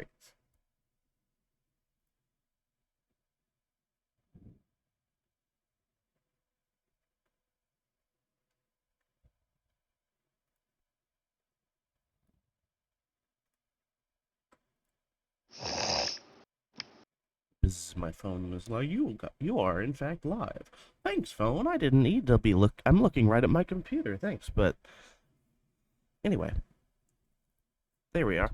Great. My phone was like, you are in fact live. Thanks, phone. I didn't need to be look. I'm looking right at my computer. Thanks, but anyway, there we are.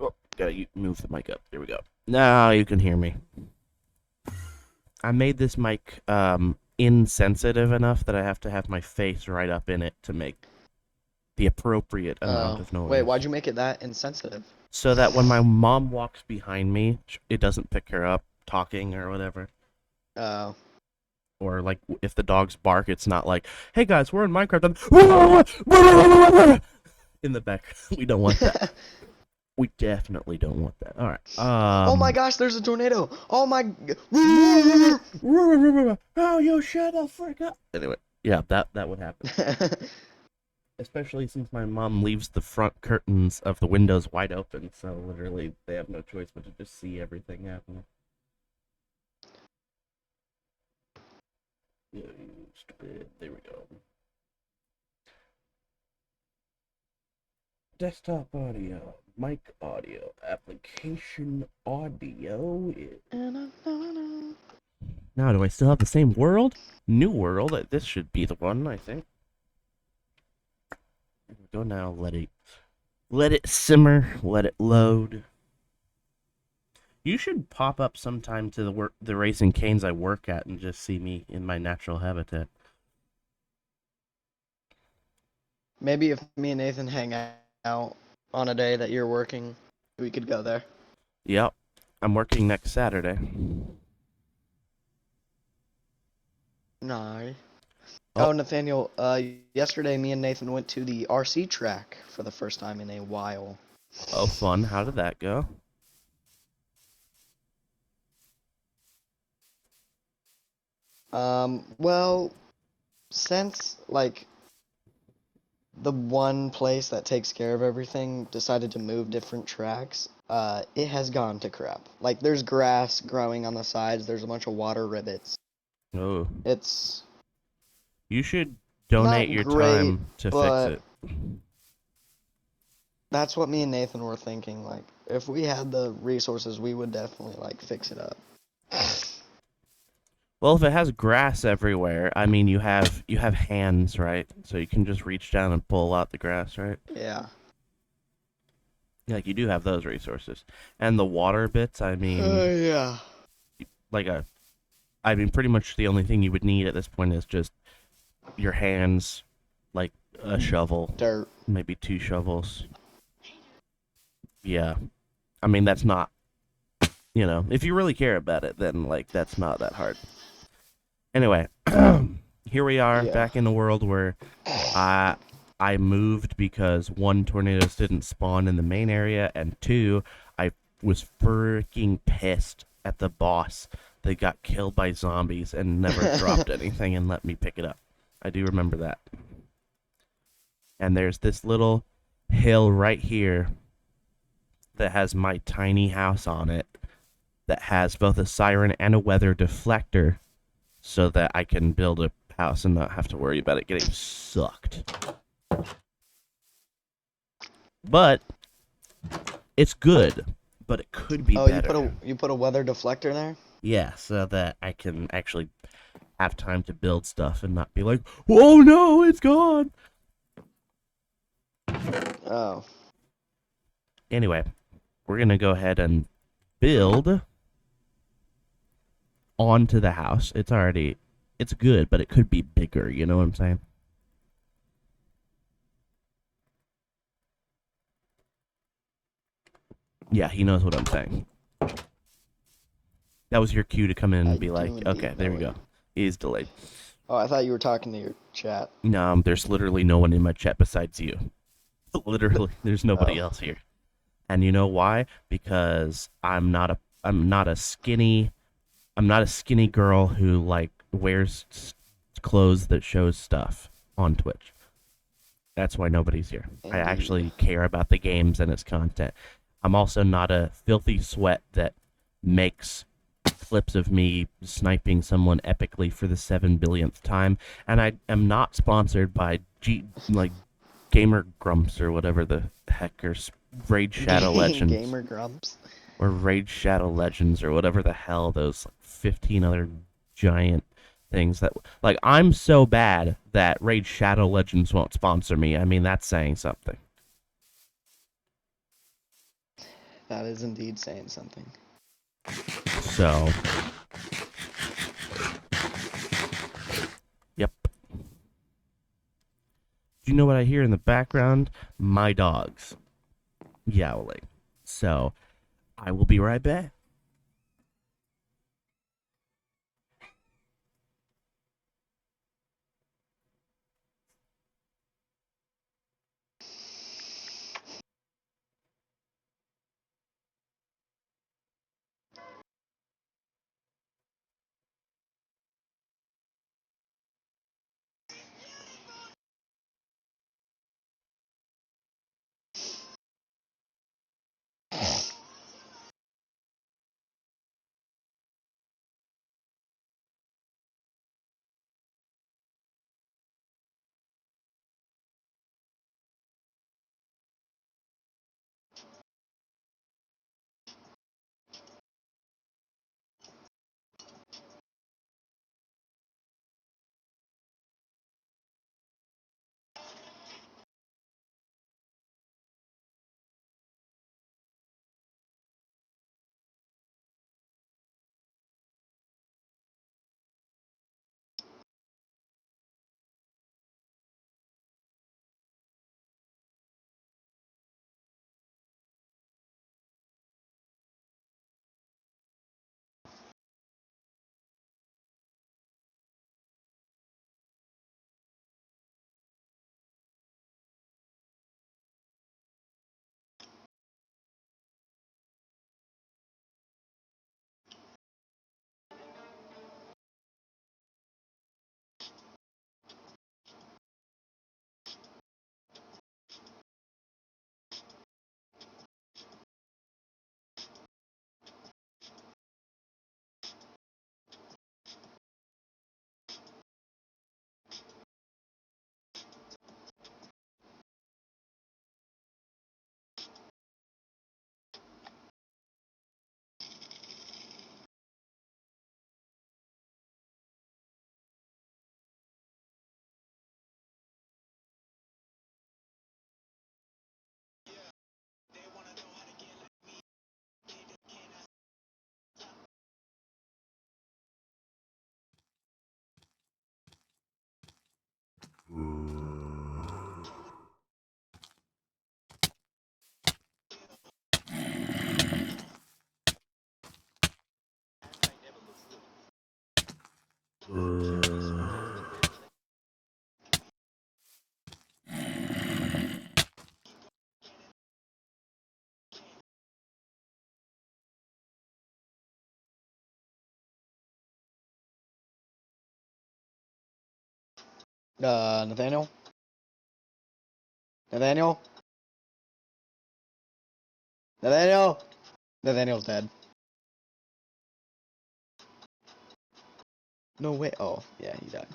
Oh, gotta move the mic up. There we go. Now you can hear me. I made this mic insensitive enough that I have to have my face right up in it to make the appropriate amount of Wait, noise. why'd you make it that insensitive? So that when my mom walks behind me, it doesn't pick her up talking or whatever. Oh. Or like if the dogs bark, it's not like, "Hey guys, we're in Minecraft." In the back, we don't want that. We definitely don't want that. All right. Oh my gosh, there's a tornado. Oh my. Oh, you shut the frick up. Anyway, yeah, that would happen. Especially since my mom leaves the front curtains of the windows wide open, so literally they have no choice but to just see everything happening. Yeah, stupid. There we go. Desktop audio, mic audio, application audio. Now, do I still have the same world? New world. This should be the one, I think. Here we go now. Let it simmer. Let it load. You should pop up sometime to the Racing Canes I work at and just see me in my natural habitat. Maybe if me and Nathan hang out on a day that you're working, we could go there. Yep. I'm working next Saturday. No. Oh. Oh, Nathaniel, yesterday me and Nathan went to the RC track for the first time in a while. Oh, fun. How did that go? Well, since, like, the one place that takes care of everything decided to move different tracks, it has gone to crap. Like, there's grass growing on the sides, there's a bunch of water rivets. Oh. It's You should donate not your great, time to fix but it. that's what me and Nathan were thinking. Like, if we had the resources, we would definitely, like, fix it up. Well, if it has grass everywhere, I mean, you have hands, right? So you can just reach down and pull out the grass, right? Yeah. Like you do have those resources, and the water bits. I mean, Yeah. like I mean, pretty much the only thing you would need at this point is just your hands, like a shovel, Dirt. maybe 2 shovels. Yeah, I mean that's not, if you really care about it, then like that's not that hard. Anyway, here we are Yeah. back in the world where I moved because one, tornadoes didn't spawn in the main area, and two, I was freaking pissed at the boss that got killed by zombies and never dropped anything and let me pick it up. I do remember that. And there's this little hill right here that has my tiny house on it that has both a siren and a weather deflector so that I can build a house and not have to worry about it getting sucked. But it's good, but it could be Oh, better. you put a weather deflector there? Yeah, so that I can actually have time to build stuff and not be like, "Oh no, it's gone." Oh. Anyway, we're going to go ahead and build onto the house. It's good, but it could be bigger, you know what I'm saying? Yeah, he knows what I'm saying. That was your cue to come in I and be do like, indeed okay, there know you it. go. He's delayed. Oh, I thought you were talking to your chat. No, there's literally no one in my chat besides you. Literally, there's nobody Oh. else here. And you know why? Because I'm not a skinny girl who like wears clothes that shows stuff on Twitch. That's why nobody's here. I Indeed. actually care about the games and its content. I'm also not a filthy sweat that makes clips of me sniping someone epically for the 7 billionth time. And I am not sponsored by Gamer Grumps or whatever the heck, or Raid Shadow Legends Gamer Grumps. or Raid Shadow Legends or whatever the hell those 15 other giant things that, like, I'm so bad that Raid Shadow Legends won't sponsor me. I mean, that's saying something. That is indeed saying something. So, yep. Do you know what I hear in the background? My dogs yowling. So, I will be right back. Nathaniel? Nathaniel? Nathaniel? Nathaniel's dead. No way. Oh, yeah, he died.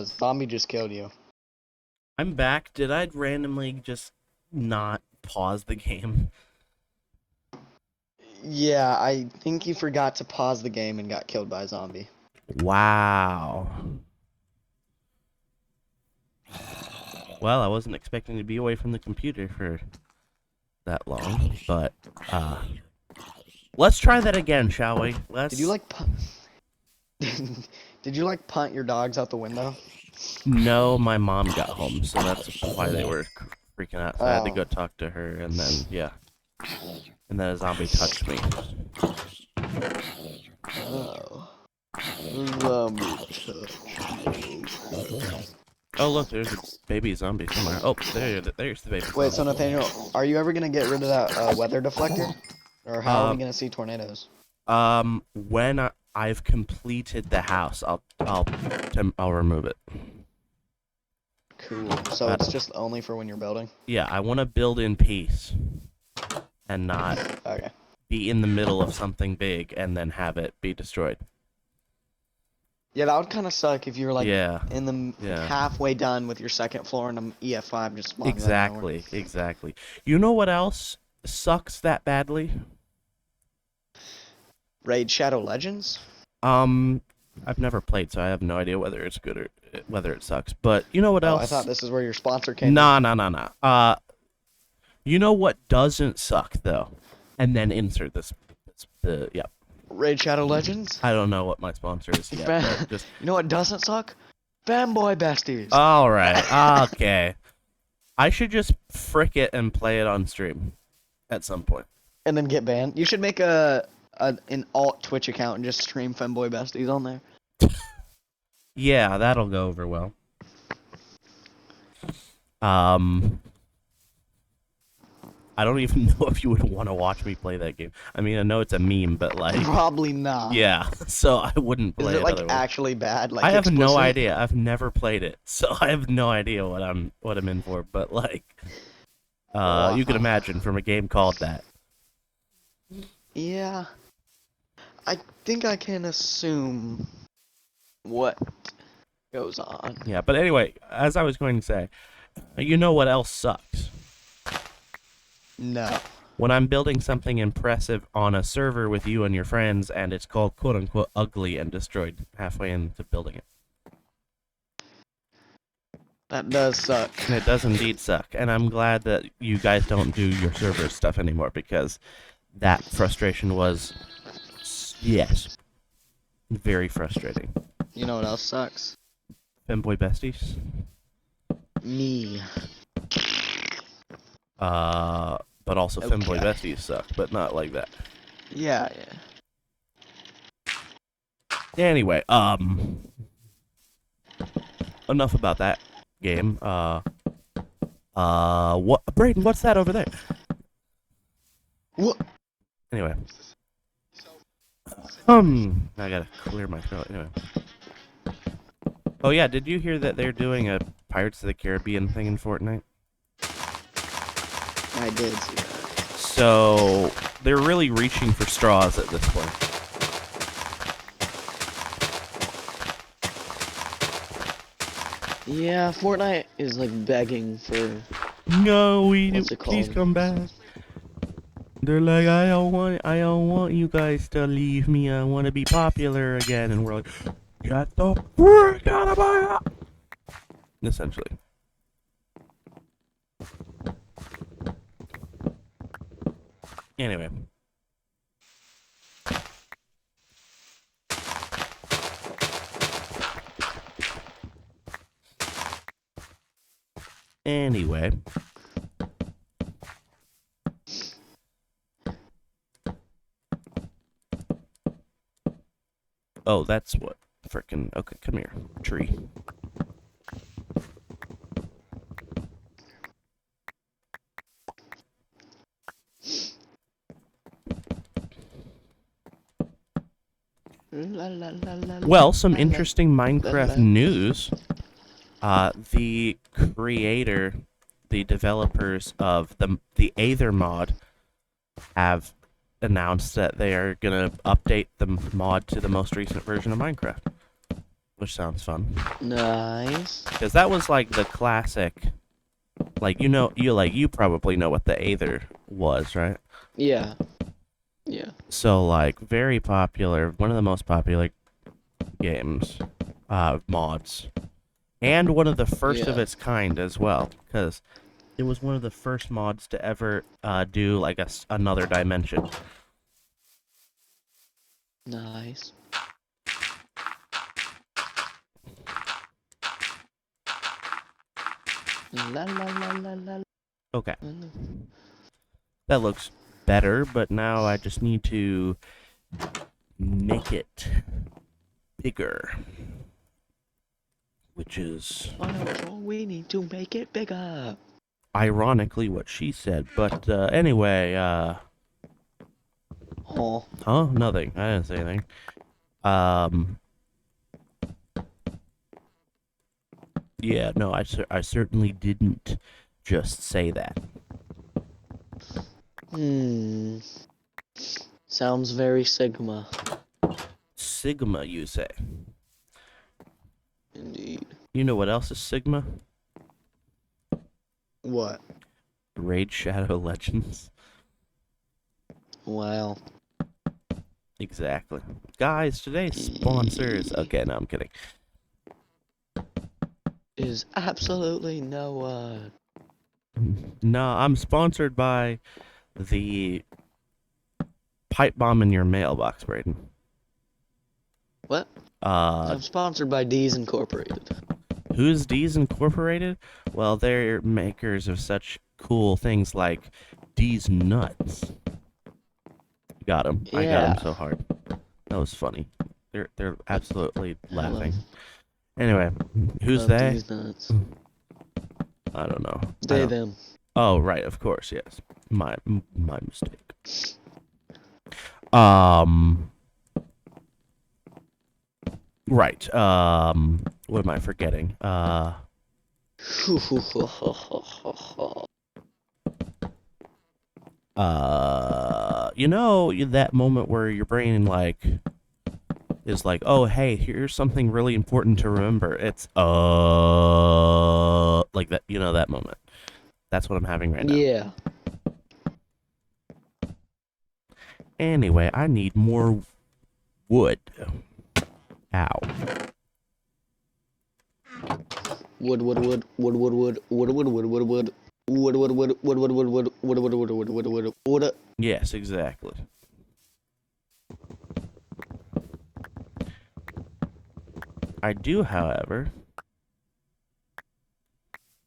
Zombie just killed you. I'm back. Did I randomly just not pause the game? Yeah, I think you forgot to pause the game and got killed by a zombie. Wow. Well, I wasn't expecting to be away from the computer for that long, but let's try that again, shall we? Let's. Did you like punt? Did you like punt your dogs out the window? No, my mom got home, so that's why they were freaking out. So I had to Oh. go talk to her, and then yeah, and then a zombie touched me. Oh. Zombie. Oh look, there's a baby zombie somewhere. Oh, there's the baby. Wait, so zombie. Nathaniel, are you ever gonna get rid of that weather deflector, or how are we gonna see tornadoes? When I've completed the house. I'll remove it. Cool. So it's just only for when you're building? Yeah, I want to build in peace and not Okay. be in the middle of something big and then have it be destroyed. Yeah, that would kind of suck if you were like Yeah. in the Yeah. halfway done with your second floor and an EF5 just spawns Exactly. You know what else sucks that badly? Raid Shadow Legends? I've never played, so I have no idea whether it's good or whether it sucks. But you know what Oh, else? I thought this is where your sponsor came in. Nah. You know what doesn't suck though? And then insert this. Yeah. Raid Shadow Legends? I don't know what my sponsor is yet. But just You know what doesn't suck? Fanboy Besties. all right. Okay. I should just frick it and play it on stream at some point. And then get banned. You should make an alt Twitch account and just stream Fanboy Besties on there. Yeah, that'll go over well. I don't even know if you would want to watch me play that game. I mean, I know it's a meme, but like, Probably not. yeah. So I wouldn't Is play it like otherwise. actually bad? Like I have no explicit? idea. I've never played it, so I have no idea what I'm in for. But like, you can imagine from a game called that. Yeah. I think I can assume what goes on. Yeah, but anyway, as I was going to say, you know what else sucks? No. When I'm building something impressive on a server with you and your friends, and it's called quote unquote ugly and destroyed halfway into building it. That does suck. And it does indeed suck. And I'm glad that you guys don't do your server stuff anymore because that frustration was, yes, very frustrating. You know what else sucks? Femboy besties. Me. But also femboy Okay. besties suck, but not like that. Yeah. Anyway, enough about that game. What, Brayden? What's that over there? What? Anyway, I gotta clear my throat. Anyway. Oh yeah, did you hear that they're doing a Pirates of the Caribbean thing in Fortnite? I did see that. So they're really reaching for straws at this point. Yeah, Fortnite is like begging for. No, What's it please called? come back. They're like, I don't want you guys to leave me. I want to be popular again. And we're like, get the frick out of my house. Essentially. Anyway. Anyway. Oh, that's what frickin'. Okay, come here, tree. Well, some interesting Minecraft news. The creator, the developers of the Aether mod have announced that they are gonna update the mod to the most recent version of Minecraft, which sounds fun. Nice. Because that was like the classic, like you probably know what the Aether was, right? Yeah. Yeah. So like very popular, one of the most popular games, mods, and one of the first of Yeah. its kind as well, because it was one of the first mods to ever do like another dimension. Nice. La la la la la. Okay, that looks better, but now I just need to make it bigger, which is We need to make it bigger. ironically what she said. But anyway, Oh. huh? Nothing. I didn't say anything. Um, yeah, no, I certainly didn't just say that. Hmm. Sounds very Sigma. Sigma, you say? Indeed. You know what else is Sigma? What? Raid Shadow Legends. Wow. Exactly. Guys, today's sponsors. Okay, no, I'm kidding. Is absolutely no No, I'm sponsored by the pipe bomb in your mailbox, Braden. What? I'm sponsored by D's Incorporated. Who's D's Incorporated? Well, they're makers of such cool things like D's Nuts. Got him. I got him Yeah. so hard. That was funny. They're absolutely I laughing. love- Anyway, who's love they? D's nuts. I don't know. They, them. Oh, right, of course, yes. My mistake. Right. What am I forgetting? You know that moment where your brain like is like, oh hey, here's something really important to remember. It's like that. You know that moment. That's what I'm having right now. Yeah. Anyway, I need more wood. Ow. Wood, wood, wood, wood, wood, wood, wood, wood, wood, wood, wood. Wood, wood, wood, wood, wood, wood, wood, wood, wood, wood, wood, wood, wood, wood. Yes, exactly. I do, however,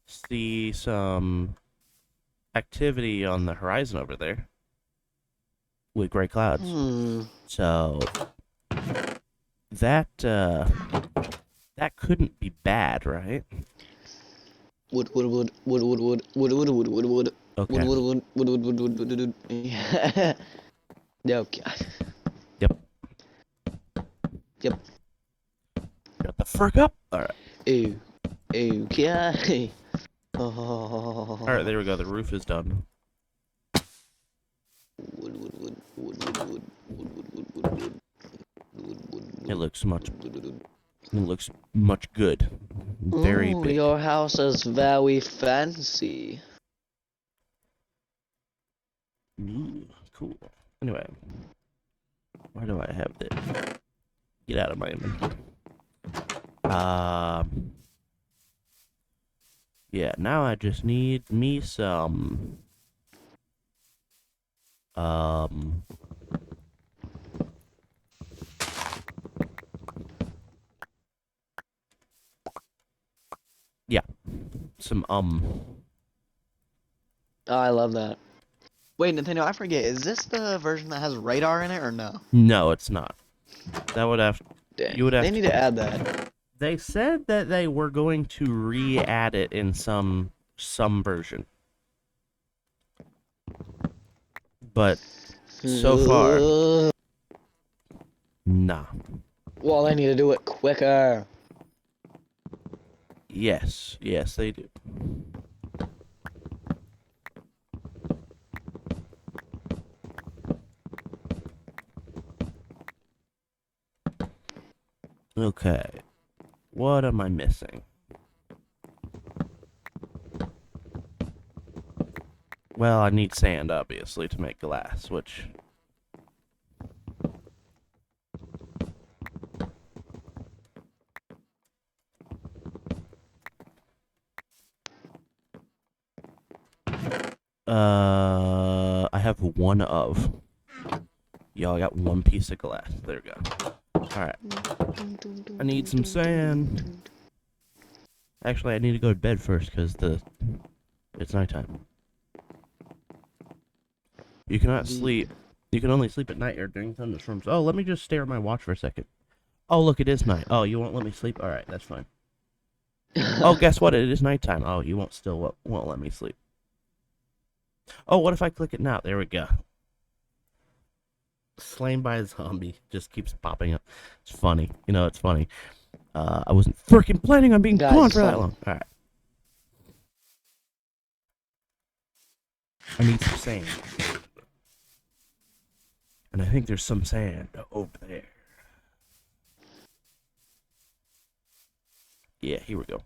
see some activity on the horizon over there with gray clouds. So that couldn't be bad, right? Wood, wood, wood, wood, wood, wood, wood, wood, wood, wood, wood. Okay. Wood, wood, wood, wood, wood, wood, wood, wood, wood. Yeah. Okay. Yep. Yep. Shut the frick up. All right. Ew. Okay. All right. There we go. The roof is done. Wood, wood, wood, wood, wood, wood, wood, wood, wood, wood, wood. It looks much good. Very Ooh, big. your house is very fancy. Ooh, cool. Anyway, why do I have this? Get out of my inventory. Yeah, now I just need me some yeah, some Oh, I love that. Wait, Nathaniel, I forget. Is this the version that has radar in it or no? No, it's not. That would have Dang. you would have They need to add that. They said that they were going to re-add it in some version. But so far, nah. Well, they need to do it quicker. Yes, they do. Okay. What am I missing? Well, I need sand, obviously, to make glass, which... I have one of. Yo, I got one piece of glass. There we go. Alright. I need some sand. Actually, I need to go to bed first, because it's nighttime. You cannot sleep. You can only sleep at night or during thunderstorms. Oh, let me just stare at my watch for a second. Oh, look, it is night. Oh, you won't let me sleep? Alright, that's fine. Oh, guess what? It is nighttime. Oh, you won't let me sleep. Oh, what if I click it now? There we go. Slain by a zombie just keeps popping up. It's funny. You know, it's funny. I wasn't freaking planning on being Guys, gone it's for that funny. long. All right. I need some sand. And I think there's some sand over there. Yeah, here we go.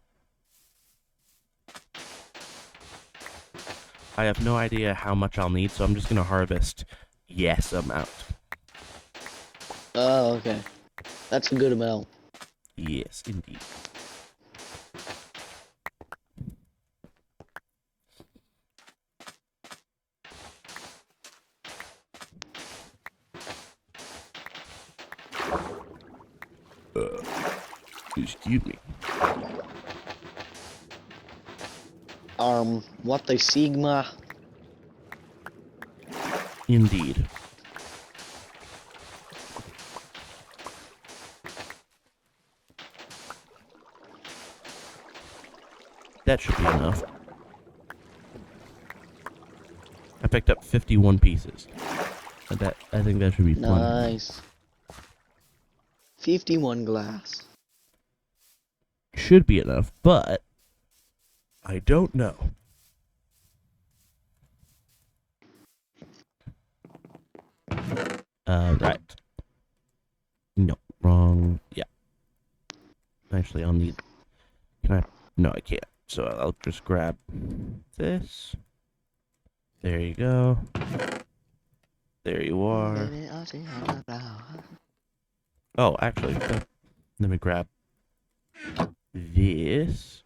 I have no idea how much I'll need, so I'm just gonna harvest yes amount. Oh, okay. That's a good amount. Yes, indeed. Excuse me. What the Sigma? Indeed. That should be enough. I picked up 51 pieces. I think that should be plenty. Nice. 51 glass. Should be enough, but I don't know. Right. No, wrong. Yeah. Actually, I'll need. Can I? No, I can't. So I'll just grab this. There you go. There you are. Oh, actually, let me grab this.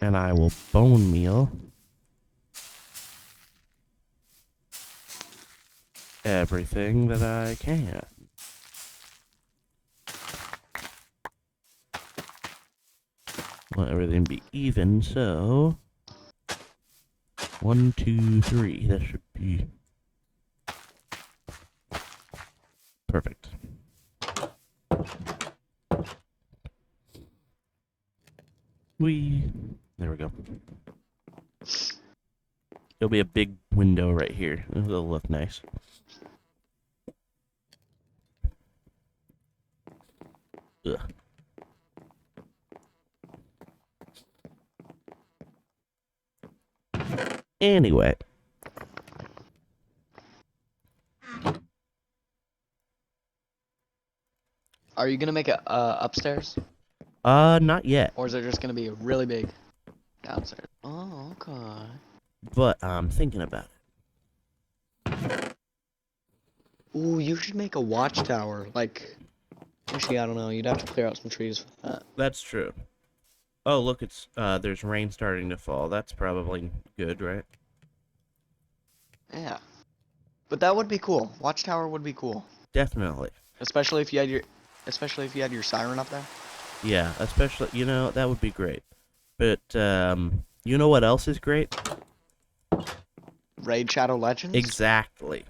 And I will bone meal everything that I can. Want everything to be even, so 1, 2, 3. That should be perfect. There we go. There'll be a big window right here. It'll look nice. Ugh. Anyway. Are you gonna make it upstairs, Not yet. or is it just gonna be really big downstairs? Oh, okay. But I'm thinking about it. Ooh, you should make a watchtower. Like, actually, I don't know. You'd have to clear out some trees for that. That's true. Oh, look, it's there's rain starting to fall. That's probably good, right? Yeah, but that would be cool. Watchtower would be cool, Definitely. especially if you had your siren up there. Yeah, especially, that would be great. But you know what else is great? Raid Shadow Legends. Exactly,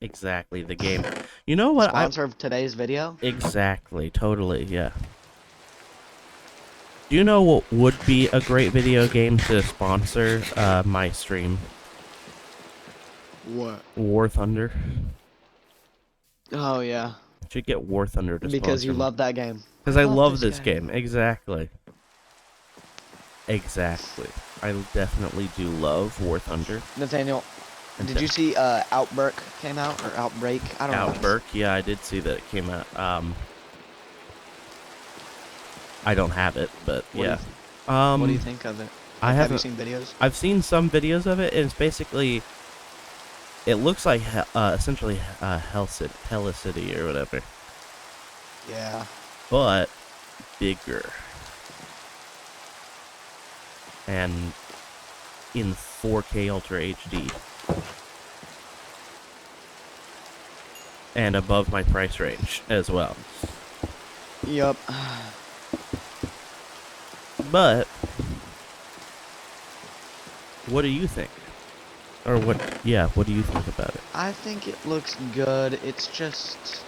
the game. You know what? Sponsor of today's video. Exactly, totally, yeah. Do you know what would be a great video game to sponsor my stream? What? War Thunder. Oh yeah. Should get War Thunder to Because sponsor you me. love that game. Because I love this game. Exactly. Exactly. I definitely do love War Thunder. Nathaniel, did you see Outbreak came out, or Outbreak? I don't know. Outbreak? Yeah, I did see that it came out. I don't have it, but What do yeah. you what do you think of it? Have you haven't. seen videos? I've seen some videos of it, and it's basically. It looks like essentially Helicity or whatever, Yeah. but bigger and in 4K Ultra HD and above my price range as well. Yup. But what do you think? Or what? Yeah, what do you think about it? I think it looks good. It's just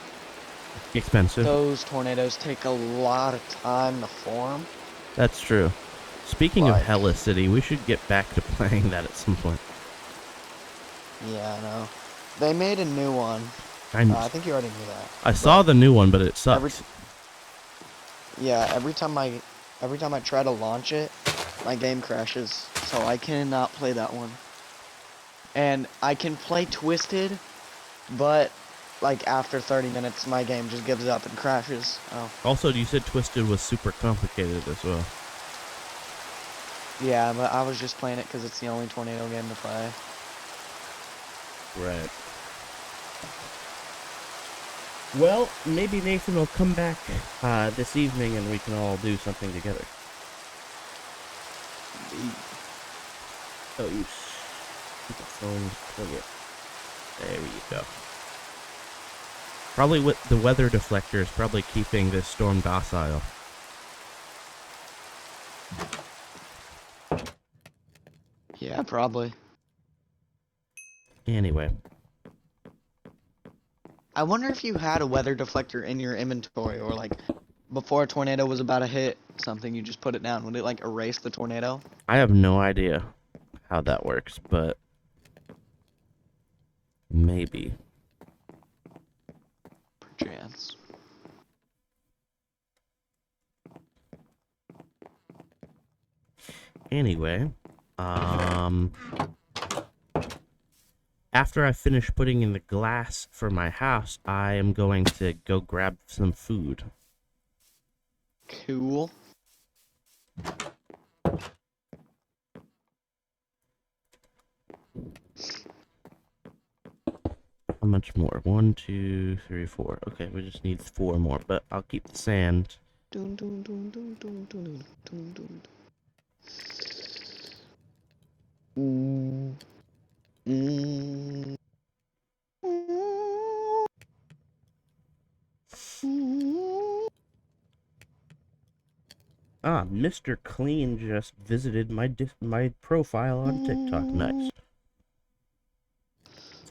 Expensive. those tornadoes take a lot of time to form. That's true. Speaking of Like- Hella City, we should get back to playing that at some point. Yeah, I know. They made a new one. I think you already knew that. I saw the new one, but it every- sucks. Yeah, every time I try to launch it, my game crashes, so I cannot play that one. And I can play Twisted, but like after 30 minutes, my game just gives up and crashes. Oh. Also, you said Twisted was super complicated as well. Yeah, but I was just playing it because it's the only tornado game to play. Right. Well, maybe Nathan will come back this evening and we can all do something together. Oh, you stupid phone. Plug it. There you go. Probably with the weather deflector is probably keeping this storm docile. Yeah, probably. Anyway. I wonder if you had a weather deflector in your inventory, or like before a tornado was about to hit something, you just put it down. Would it like erase the tornado? I have no idea how that works, but maybe. Perchance. Anyway, after I finish putting in the glass for my house, I am going to go grab some food. Cool. How much more? 1, 2, 3, 4. Okay, we just need 4 more, but I'll keep the sand. Dun, dun, dun, dun, dun, dun, dun, dun. Mm. Mm. Ah, Mr. Clean just visited my profile on TikTok. Nice.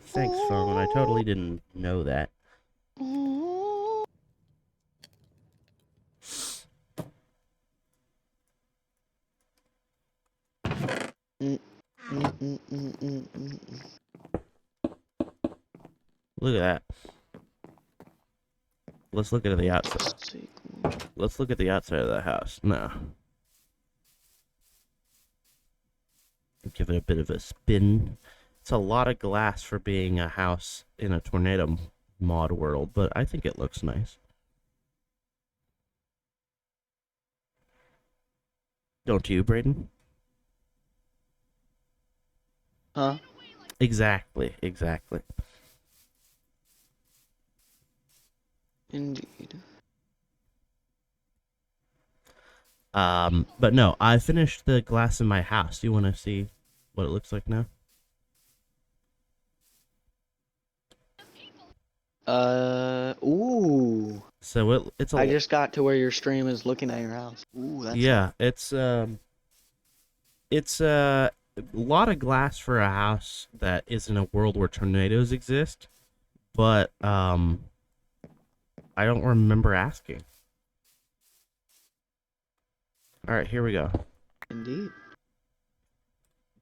Thanks, phone. I totally didn't know that. Look at that. Let's look at the outside. Let's look at the outside of the house. No. Give it a bit of a spin. It's a lot of glass for being a house in a tornado mod world, but I think it looks nice. Don't you, Braden? Huh? Exactly. Indeed. But no, I finished the glass in my house. Do you want to see what it looks like now? Ooh. So it's a I just got to where your stream is looking at your house. Ooh, that's yeah, it's a lot of glass for a house that is in a world where tornadoes exist, but I don't remember asking. All right, here we go. Indeed.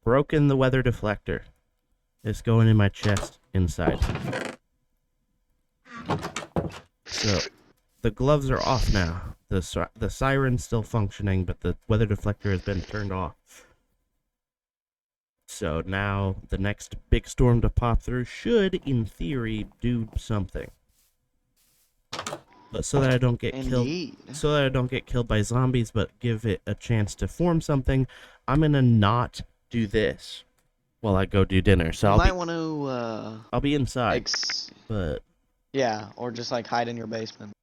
Broken the weather deflector. It's going in my chest inside. So the gloves are off now. The siren's still functioning, but the weather deflector has been turned off. So now the next big storm to pop through should, in theory, do something. But so that I don't get killed, Indeed. so that I don't get killed by zombies, but give it a chance to form something, I'm gonna not do this while I go do dinner. So You might want to I'll be inside, but yeah, or just like hide in your basement.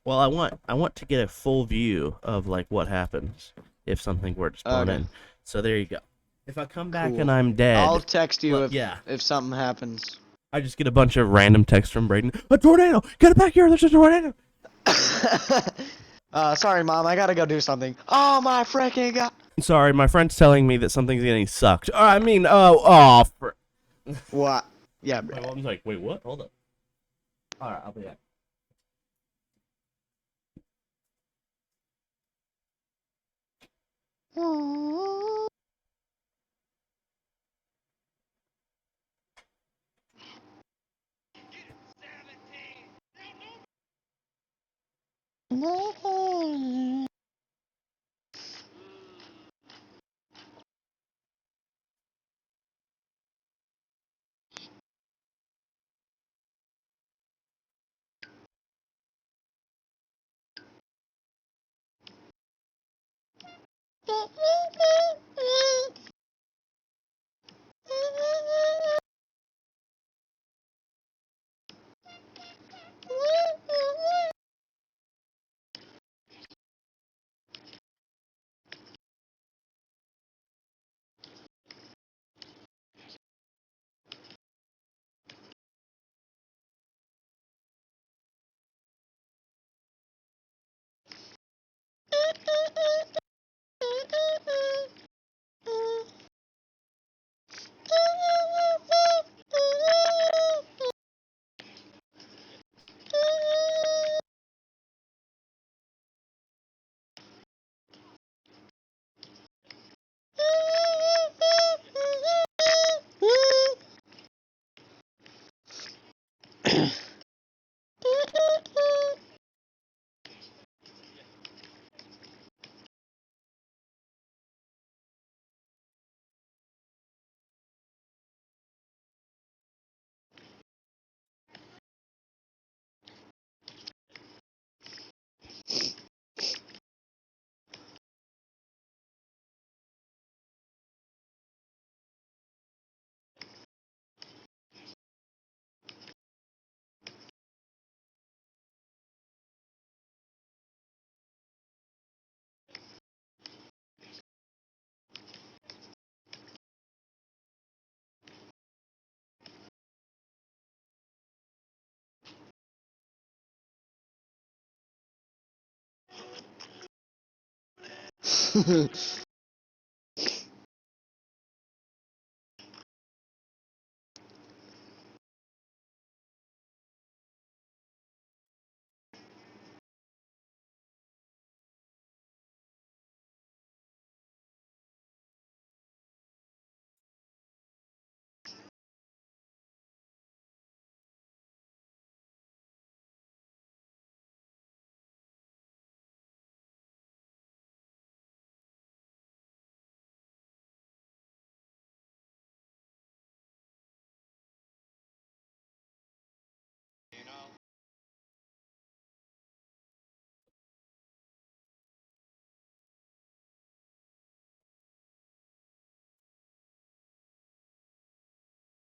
well, I want to get a full view of like what happens if something were to spawn Okay. in. So there you go. If I come back Cool. and I'm dead, I'll text you well, if something happens. I just get a bunch of random texts from Braden. A tornado! Get it back here! There's a tornado! Sorry, Mom. I gotta go do something. Oh my freaking god! Sorry, my friend's telling me that something's getting sucked. What? Yeah, My bro. mom's like, wait, what? Hold up. Alright, I'll be back.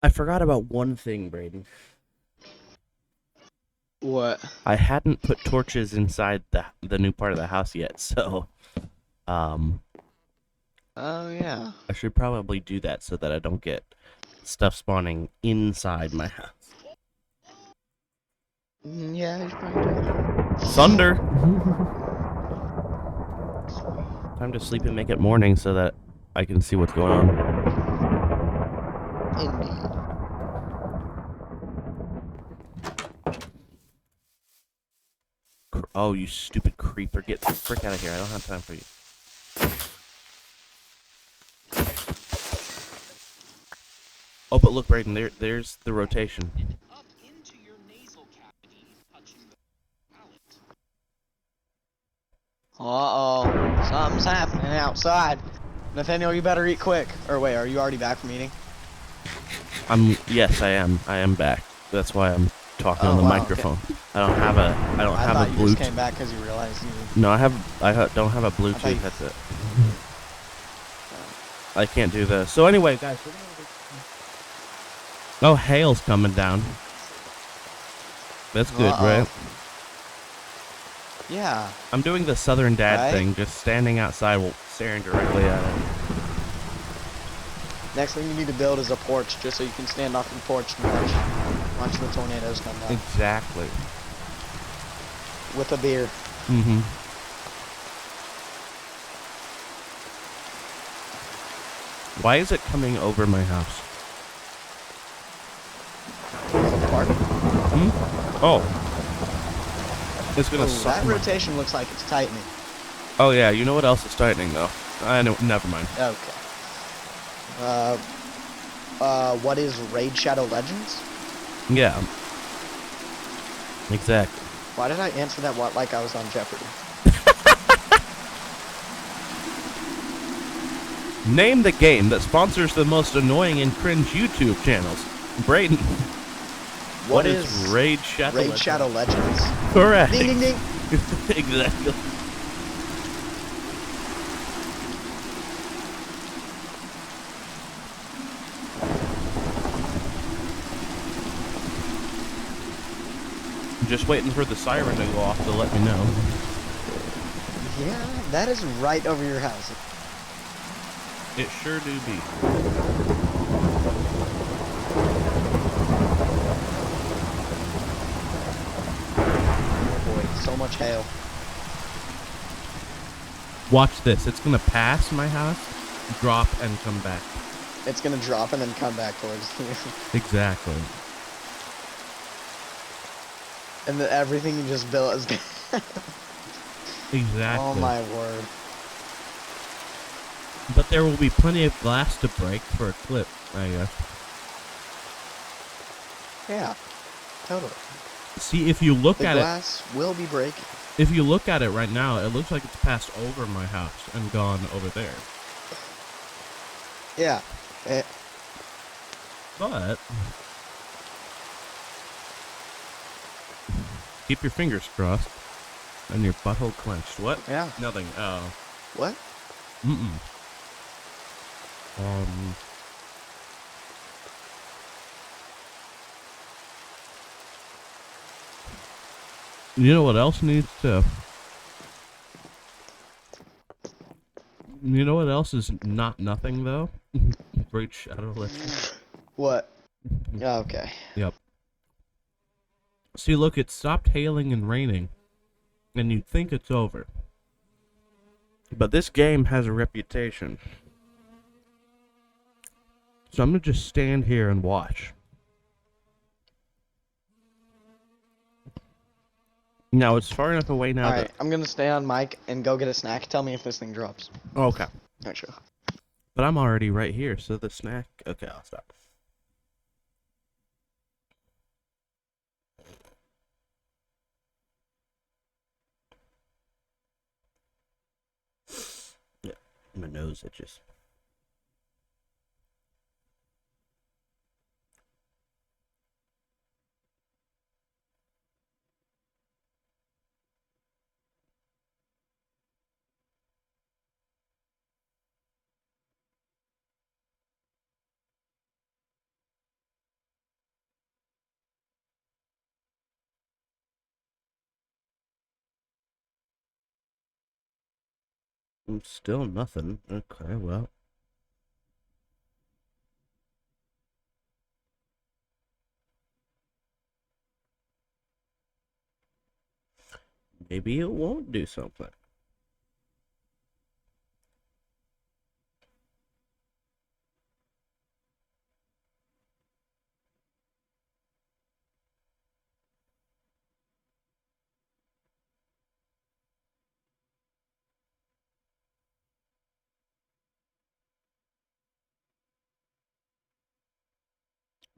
I forgot about one thing, Braden. What? I hadn't put torches inside the new part of the house yet, so um Oh yeah. I should probably do that so that I don't get stuff spawning inside my house. Yeah, he's probably doing that. Thunder! Time to sleep and make it morning so that I can see what's going on. Indeed. Oh, you stupid creeper. Get the frick out of here. I don't have time for you. Oh, but look, Braden, there's the rotation. Uh-oh. Something's happening outside. Nathaniel, you better eat quick. Or wait, are you already back from eating? Yes, I am. I am back. That's why I'm talking Oh, on the wow, microphone. I don't have a I thought you just Bluetooth. came back because you realized you... No, I don't have a thought you- Bluetooth. That's it. I can't do this. So anyway, guys. Oh, hail's coming down. That's good, Uh-oh. right? Yeah. I'm doing the Southern Dad Right? thing, just standing outside, staring directly at it. Next thing you need to build is a porch, just so you can stand off the porch and watch the tornadoes come down. Exactly. With a beer. Mm-hmm. Why is it coming over my house? Pardon? Oh. It's gonna Ooh, suck that my... rotation looks like it's tightening. Oh yeah, you know what else is tightening though? I know. Never mind. Okay. What is Raid Shadow Legends? Yeah. Exactly. Why did I answer that like I was on Jeopardy? Name the game that sponsors the most annoying and cringe YouTube channels. Brayden. What is Raid Shadow Raid Legends? Shadow Legends? Correct. Ding ding ding. Exactly. Just waiting for the siren to go off to let me know. Yeah, that is right over your house. It sure do be. Oh boy, so much hail. Watch this. It's gonna pass my house, drop, and come back. It's gonna drop and then come back towards you. Exactly. And then everything you just built is gonna... Exactly. Oh my word. But there will be plenty of glass to break for a clip, I guess. Yeah, totally. See, if you look The at it, glass will be breaking. if you look at it right now, it looks like it's passed over my house and gone over there. Yeah. But keep your fingers crossed and your butthole clenched. What? Yeah. Nothing. Oh. What? Mm-mm. You know what else needs to... You know what else is not nothing, though? Raid Shadow Legends. What? Okay. Yep. See, look, it stopped hailing and raining, and you'd think it's over. But this game has a reputation. So I'm gonna just stand here and watch. Now, it's far enough away now Alright, I'm gonna stay on mic and go get a snack. Tell me if this thing drops. that... Okay. Not sure. But I'm already right here, so the snack... Okay, I'll stop. Yeah, my nose itches. Still nothing. Okay, well. Maybe it won't do something.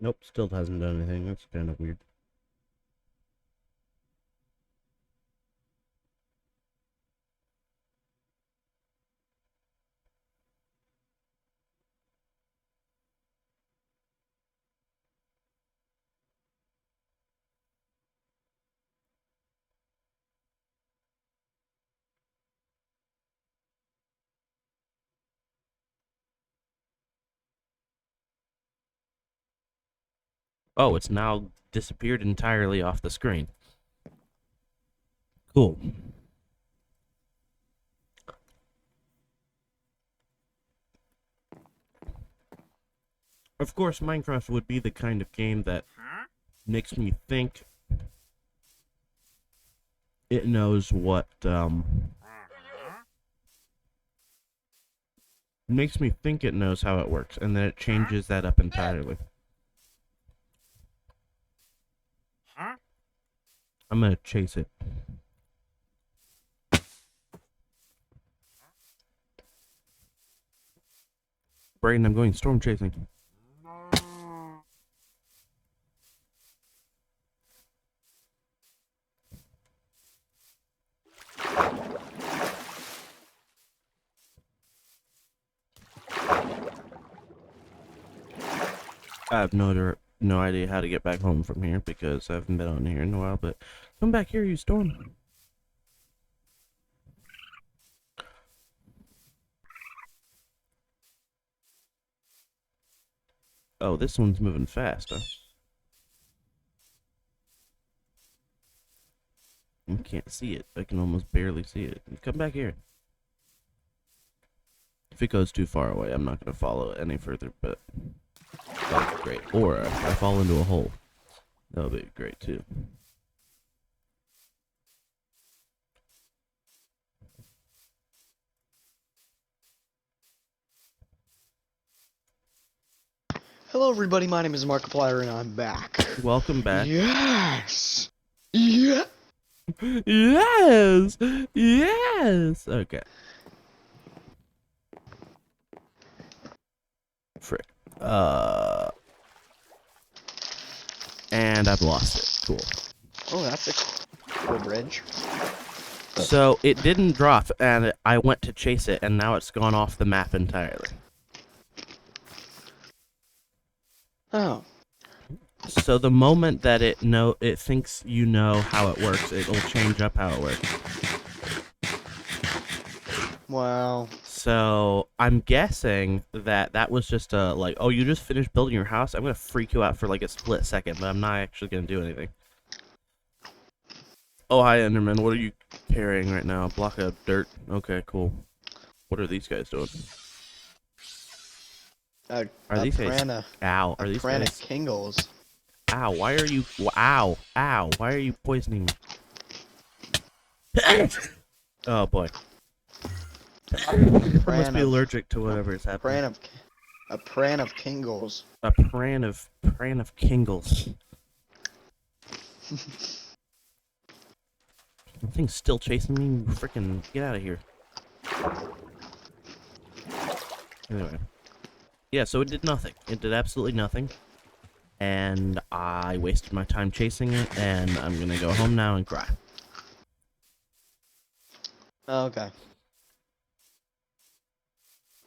Nope, still hasn't done anything. That's kind of weird. Oh, it's now disappeared entirely off the screen. Cool. Of course, Minecraft would be the kind of game that makes me think it knows what, makes me think it knows how it works, and then it changes that up entirely. I'm gonna chase it. Brayden, I'm going storm chasing. I have no idea how to get back home from here because I haven't been on here in a while, but come back here, you storm. Oh, this one's moving fast, huh? I can't see it. I can almost barely see it. Come back here. If it goes too far away, I'm not going to follow it any further, but that'd be great. Or if I fall into a hole, that'll be great too. Hello, everybody. My name is Markiplier, and I'm back. Welcome back. Yes. Yeah. Yes! Yes! Okay. Frick. And I've lost it. Cool. Oh, that's a cool bridge. So it didn't drop, and I went to chase it, and now it's gone off the map entirely. Oh. So the moment that it thinks you know how it works, it'll change up how it works. Wow. So I'm guessing that was just a like, oh, you just finished building your house? I'm gonna freak you out for like a split second, but I'm not actually gonna do anything. Oh, hi, Enderman. What are you carrying right now? A block of dirt. Okay, cool. What are these guys doing? Are these guys? Ow! Are these guys? Kingles. Ow! Why are you? Ow! Ow! Why are you poisoning me? Oh boy! I must be allergic to whatever is happening. A pran of Kingles. A pran of Kingles. That thing's still chasing me. Freaking get out of here. Anyway. Yeah, so it did nothing. It did absolutely nothing. And I wasted my time chasing it, and I'm gonna go home now and cry. Okay.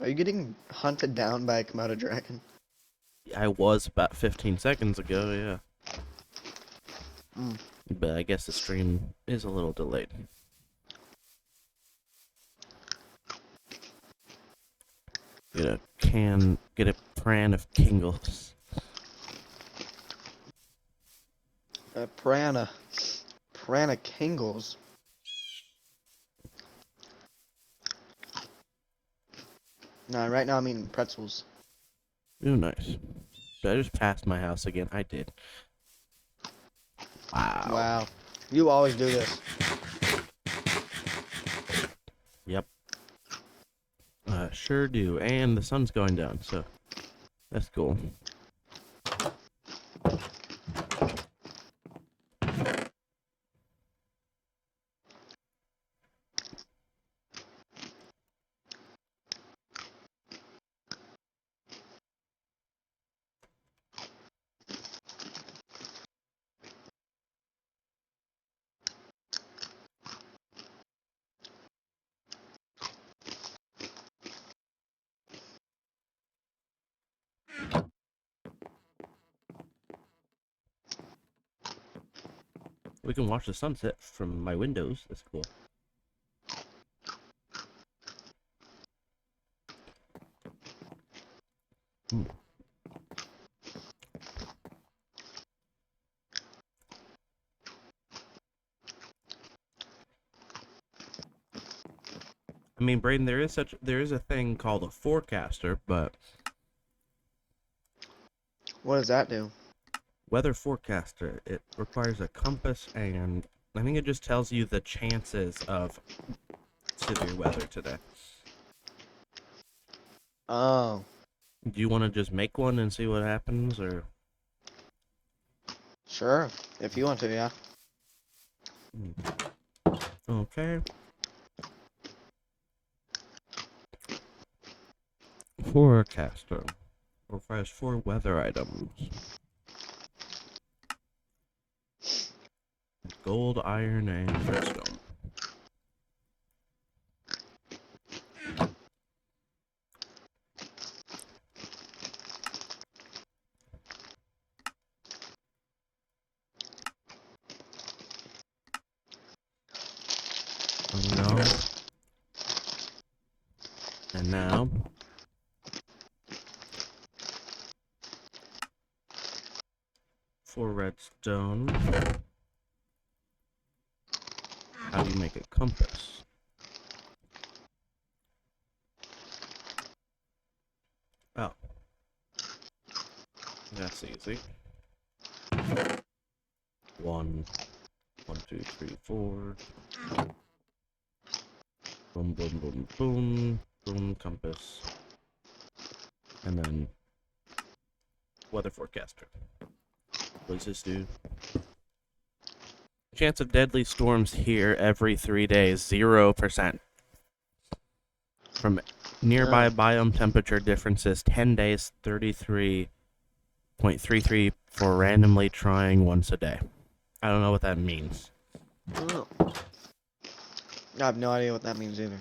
Are you getting hunted down by a Komodo dragon? I was about 15 seconds ago, yeah. Mm. But I guess the stream is a little delayed. Get a pran of Kingles. A pran of Kingles. Nah, right now I'm eating pretzels. Ooh, nice. Did I just pass my house again? I did. Wow. Wow. You always do this. Yep. Sure do. And the sun's going down, so that's cool. We can watch the sunset from my windows. That's cool. Mm. I mean, Braden, there is a thing called a forecaster, but What does that do? weather forecaster, it requires a compass, and I think it just tells you the chances of severe weather today. Oh. Do you want to just make one and see what happens, or? Sure. If you want to, yeah. Okay. Forecaster. Provides 4 weather items. Gold, iron, and redstone. No. And now. For redstone. How do you make a compass? Oh. That's easy. 1, 2, 3, 4. Boom, boom, boom, boom. Boom, compass. And then weather forecaster. What does this do? Chance of deadly storms here every 3 days, 0%. From nearby biome temperature differences, 10 days, 33.33 for randomly trying once a day. I don't know what that means. Oh. I have no idea what that means either.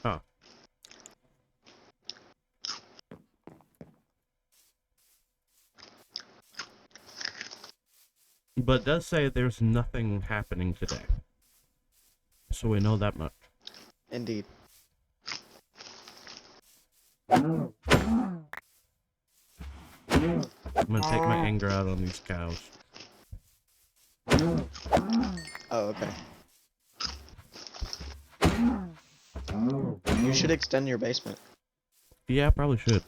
Huh. But it does say there's nothing happening today. So we know that much. Indeed. I'm gonna take my anger out on these cows. Oh, okay. You should extend your basement. Yeah, probably should.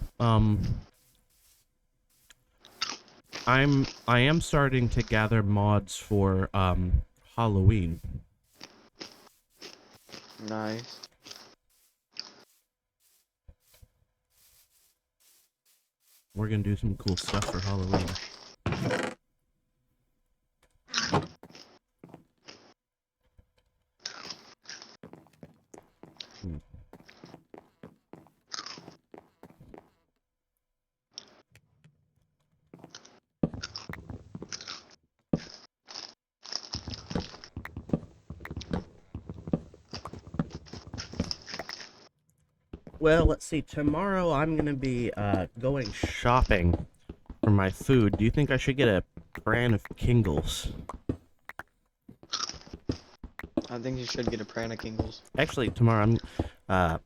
I am starting to gather mods for Halloween. Nice. We're gonna do some cool stuff for Halloween. Well, let's see. Tomorrow I'm gonna be going shopping for my food. Do you think I should get a brand of Kingles? I think you should get a Prana Kingles. Actually, tomorrow I'm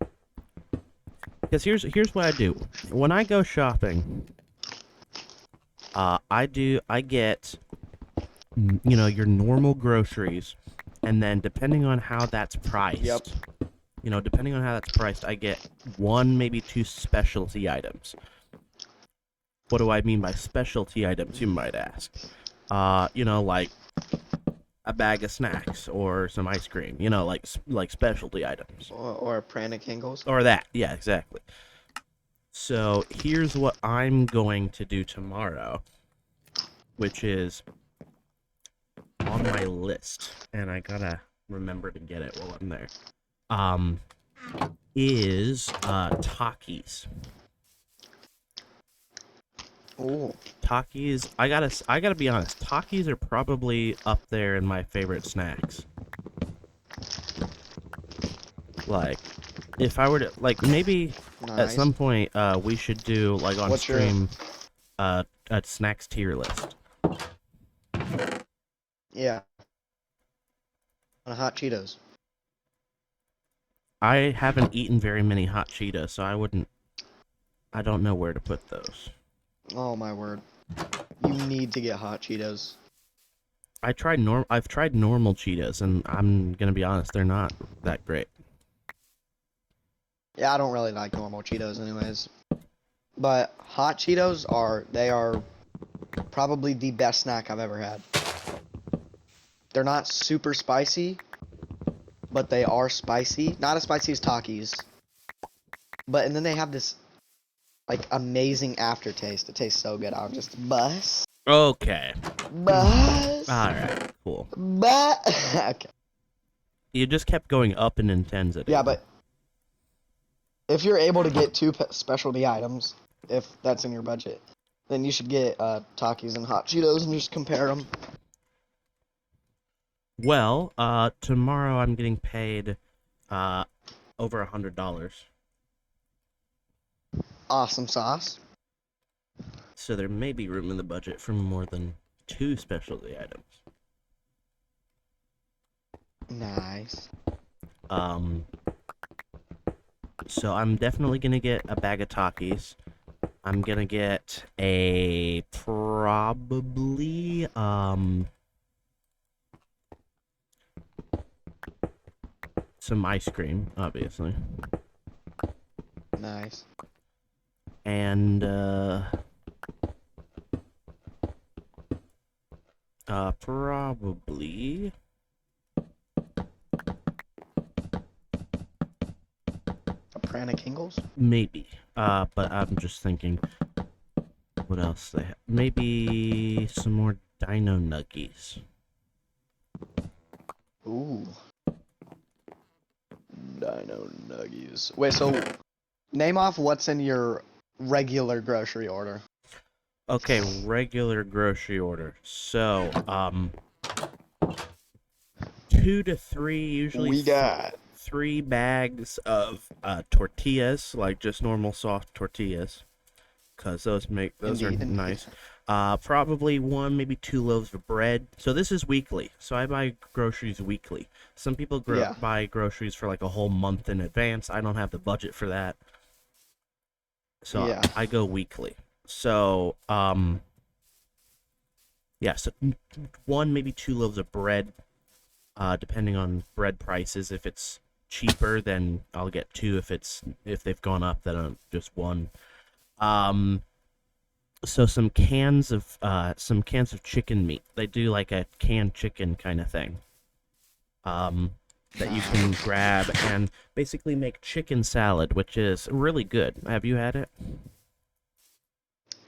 because here's what I do. When I go shopping, I get your normal groceries, and then depending on how that's priced. Yep. Depending on how that's priced, I get 1, maybe 2 specialty items. What do I mean by specialty items, you might ask? Like a bag of snacks or some ice cream, like specialty items. Or a Prana Kingles. Or that, yeah, exactly. So here's what I'm going to do tomorrow, which is on my list, and I gotta remember to get it while I'm there. Is Takis. Ooh. Takis, I gotta be honest, Takis are probably up there in my favorite snacks. Like, if I were to, like, maybe at Nice. some point, we should do, like, on What's your- stream, a snacks tier list. Yeah. Hot Cheetos. I haven't eaten very many hot Cheetos, so I don't know where to put those. Oh my word. You need to get Hot Cheetos. I've tried normal Cheetos, and I'm gonna be honest, they're not that great. Yeah, I don't really like normal Cheetos anyways. But Hot Cheetos are probably the best snack I've ever had. They're not super spicy, but they are spicy. Not as spicy as Takis. And then they have this like amazing aftertaste. It tastes so good. I'll just bust. Okay. Bust. Alright, cool. Okay. You just kept going up in intensity. Yeah, but if you're able to get two specialty items, if that's in your budget, then you should get Takis and Hot Cheetos and just compare them. Well, tomorrow I'm getting paid over $100. Awesome sauce. So there may be room in the budget for more than 2 specialty items. Nice. So I'm definitely gonna get a bag of Takis. I'm gonna get a probably some ice cream, obviously. Nice. And probably A Prana Kingles? maybe. But I'm just thinking what else they have. Maybe some more Dino Nuggies. Ooh. Dino Nuggies. Wait, so name off what's in your regular grocery order. Okay, regular grocery order. So, 2 to 3, usually We got 3 bags of tortillas, like just normal soft tortillas, cause those are Indeed. nice. Probably 1, maybe 2 loaves of bread. So this is weekly. So I buy groceries weekly. Some people Yeah. buy groceries for like a whole month in advance. I don't have the budget for that. So Yeah. I go weekly. So yeah, so 1, maybe 2 loaves of bread, depending on bread prices. If it's cheaper, then I'll get 2. If they've gone up, then just 1. So some cans of chicken meat. They do like a canned chicken kind of thing. That you can grab and basically make chicken salad, which is really good. Have you had it?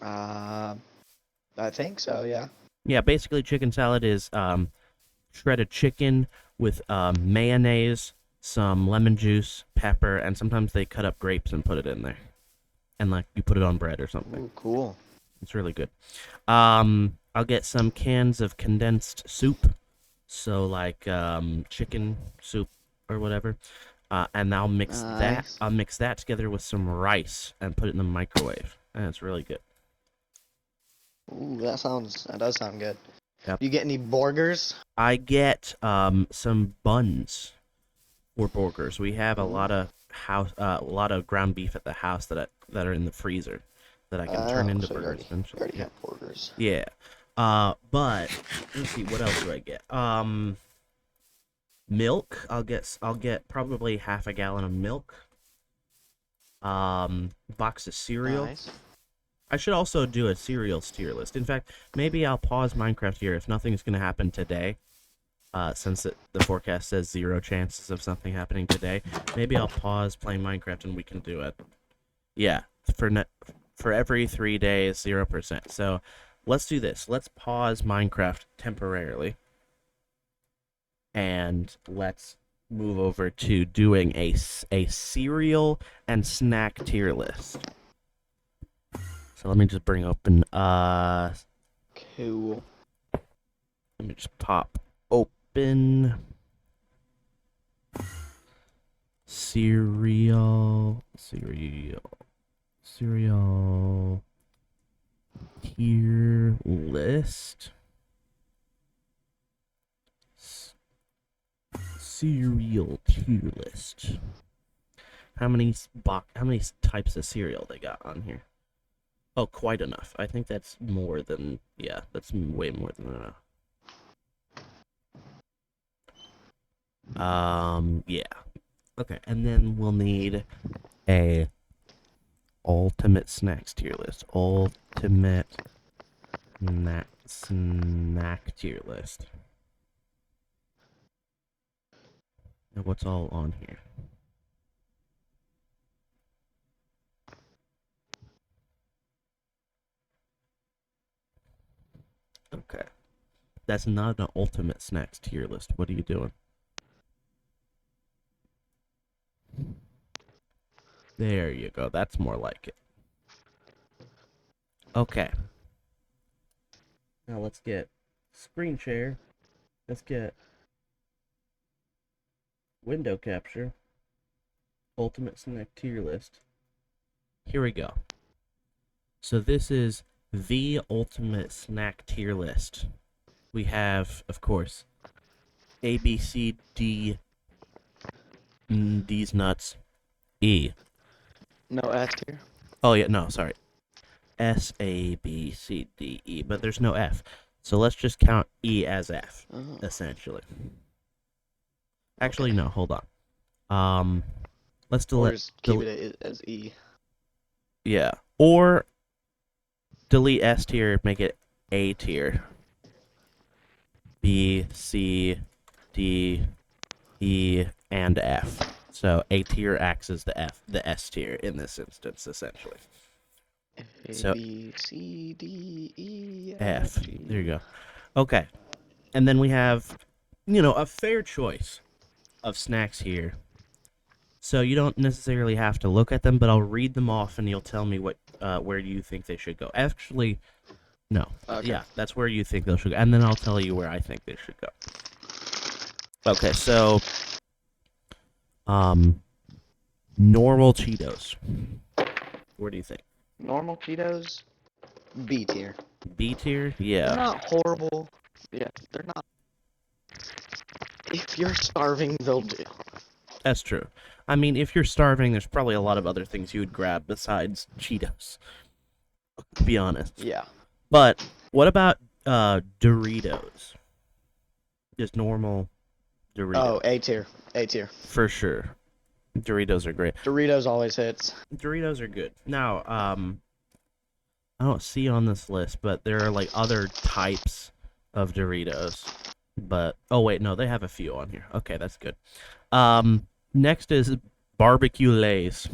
I think so, yeah. Yeah, basically chicken salad is shredded chicken with mayonnaise, some lemon juice, pepper, and sometimes they cut up grapes and put it in there. And like you put it on bread or something. Ooh, cool. It's really good. I'll get some cans of condensed soup. So like chicken soup or whatever. And I'll mix Nice. that together with some rice and put it in the microwave. And it's really good. Ooh, that does sound good. Yep. You get any burgers? I get some buns for burgers. We have a lot of ground beef at the house that are in the freezer that I can turn into so burgers you eventually. already have burgers. Yeah. But let's see, what else do I get? Milk. I'll get probably half a gallon of milk. Box of cereal. Nice. I should also do a cereals tier list. In fact, maybe I'll pause Minecraft here if nothing's gonna happen today. Since the forecast says 0 chances of something happening today, maybe I'll pause playing Minecraft and we can do it. Yeah, for every 3 days, 0%. So let's do this. Let's pause Minecraft temporarily, and let's move over to doing a cereal and snack tier list. So let me just bring open. Cool. Let me just pop open cereal tier list. Cereal tier list. How many types of cereal they got on here? Oh, quite enough. I think that's more than, yeah, that's way more than enough. Yeah. Okay, and then we'll need a ultimate snacks tier list. Ultimate snack tier list. Now what's all on here? Okay. That's not an ultimate snacks tier list. What are you doing? There you go. That's more like it. Okay. Now let's get screen share. Let's get window capture. Ultimate snack tier list. Here we go. So this is the ultimate snack tier list. We have, of course, A, B, C, D, D's nuts, E. No S tier. Oh yeah, no, sorry. S, A, B, C, D, E, but there's no F. So let's just count E as F, Oh. essentially. Actually, Okay. no, hold on. Let's Or delete. just keep it as E. Yeah, or delete S tier, make it A tier. B, C, D, E, and F. So A tier acts as the S tier in this instance, essentially. A, So- B, C, D, E, F. G. There you go. Okay. And then we have, a fair choice of snacks here. So you don't necessarily have to look at them, but I'll read them off and you'll tell me where you think they should go. Actually, no. Okay. Yeah, that's where you think they should go. And then I'll tell you where I think they should go. Okay, so normal Cheetos. Where do you think? Normal Cheetos, B tier. B tier? they're Yeah. not horrible. Yeah, they're not. If you're starving, they'll do. That's true. I mean, if you're starving, there's probably a lot of other things you would grab besides Cheetos. To be honest. Yeah. But what about Doritos? Just normal Doritos. Oh, A tier. A tier. For sure. Doritos are great. Doritos always hits. Doritos are good. Now, I don't see on this list, but there are like other types of Doritos. But oh wait, no, they have a few on here. Okay, that's good. Next is barbecue Lays.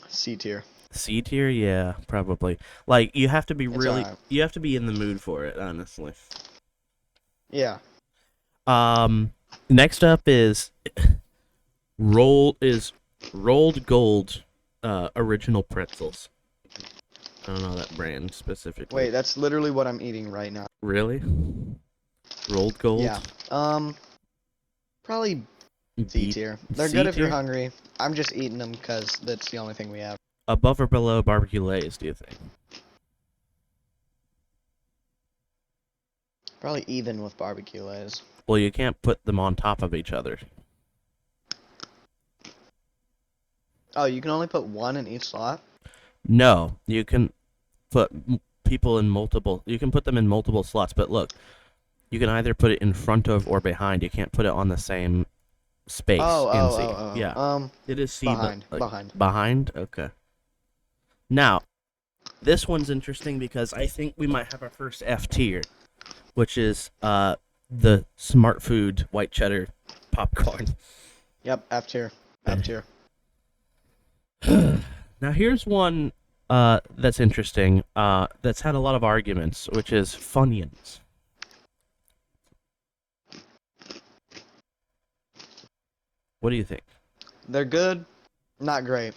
C tier. C tier, yeah, probably. Like you have to be It's really, alright. you have to be in the mood for it, honestly. Yeah. Next up is rolled gold, original pretzels. I don't know that brand specifically. Wait, that's literally what I'm eating right now. Really? Rolled gold? Yeah. Probably C B- tier. They're C good if you're tier? hungry. I'm just eating them because that's the only thing we have. Above or below barbecue Lays, do you think? Probably even with barbecue Lays. Well, you can't put them on top of each other. Oh, you can only put one in each slot? No, you can put people in multiple. You can put them in multiple slots, but look, you can either put it in front of or behind. You can't put it on the same space in C. Yeah, it is C. Behind. but, Behind. Behind. Okay. Now, this one's interesting because I think we might have our first F tier, which is the Smart Food white cheddar popcorn. Yep, F tier. F tier. Now here's one that's interesting, that's had a lot of arguments, which is Funyuns. What do you think? They're good, not great.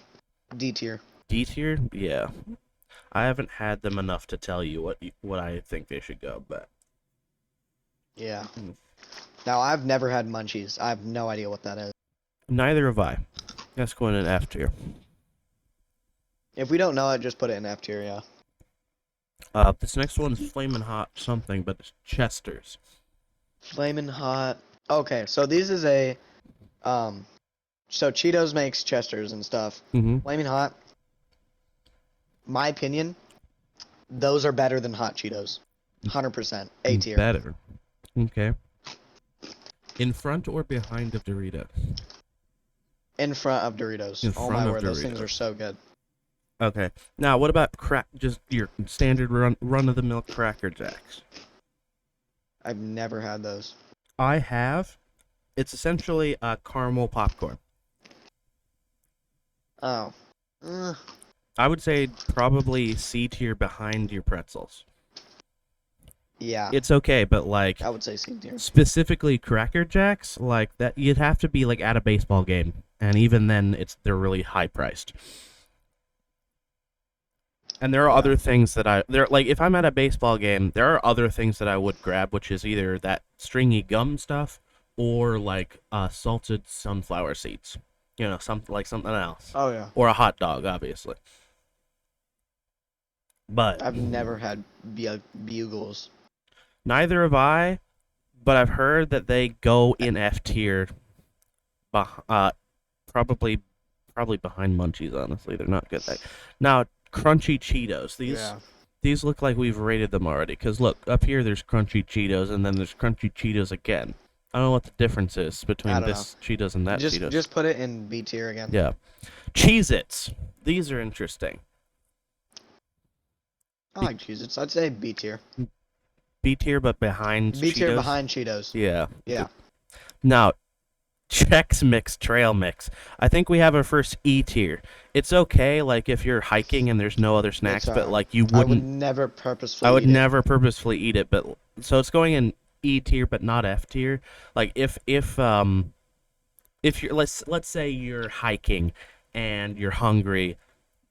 D tier. D tier? Yeah. I haven't had them enough to tell you what I think they should go, but Yeah. Mm. Now, I've never had munchies. I have no idea what that is. neither have I. That's going in F tier. If we don't know it, just put it in F tier, yeah. This next one's Flamin' Hot something, but it's Chester's. Flamin' Hot. Okay, so these is a, so Cheetos makes Chesters and stuff. Mm-hmm. Flamin' Hot, my opinion, those are better than Hot Cheetos. 100%. A tier. Better. Okay. In front or behind of Doritos? In front of Doritos. In Oh front my of word, those things Doritos. are so good. Okay. Now, what about just your standard run-of-the-mill Cracker Jacks? I've never had those. I have. It's essentially caramel popcorn. Oh. I would say probably C tier behind your pretzels. Yeah, it's okay, but like I would say C tier. specifically Cracker Jacks, like that, you'd have to be like at a baseball game, and even then, they're really high priced. And there are Yeah. other things that like if I'm at a baseball game, there are other things that I would grab, which is either that stringy gum stuff or like salted sunflower seeds. Something else, Oh yeah. or a hot dog, obviously. But I've never had bugles. neither have I. But I've heard that they go in F tier. Probably behind Munchies. Honestly, they're not good. Now, crunchy Cheetos. These look like we've rated them already. Because look, up here there's crunchy Cheetos, and then there's crunchy Cheetos again. I don't know what the difference is I between don't this Cheetos and that Cheetos. Just put it in B tier again. Yeah. Cheez-Its. These are interesting. I like Cheez-Its. I'd say B tier. B tier, but behind B tier Cheetos? behind Cheetos. Yeah. Yeah. Now, Chex Mix Trail Mix. I think we have our first E tier. It's okay, like if you're hiking and there's no other snacks, but like you I would wouldn't. never purposefully. I would eat it. never purposefully eat it, but so it's going in E tier, but not F tier. Like if you're let's say you're hiking and you're hungry,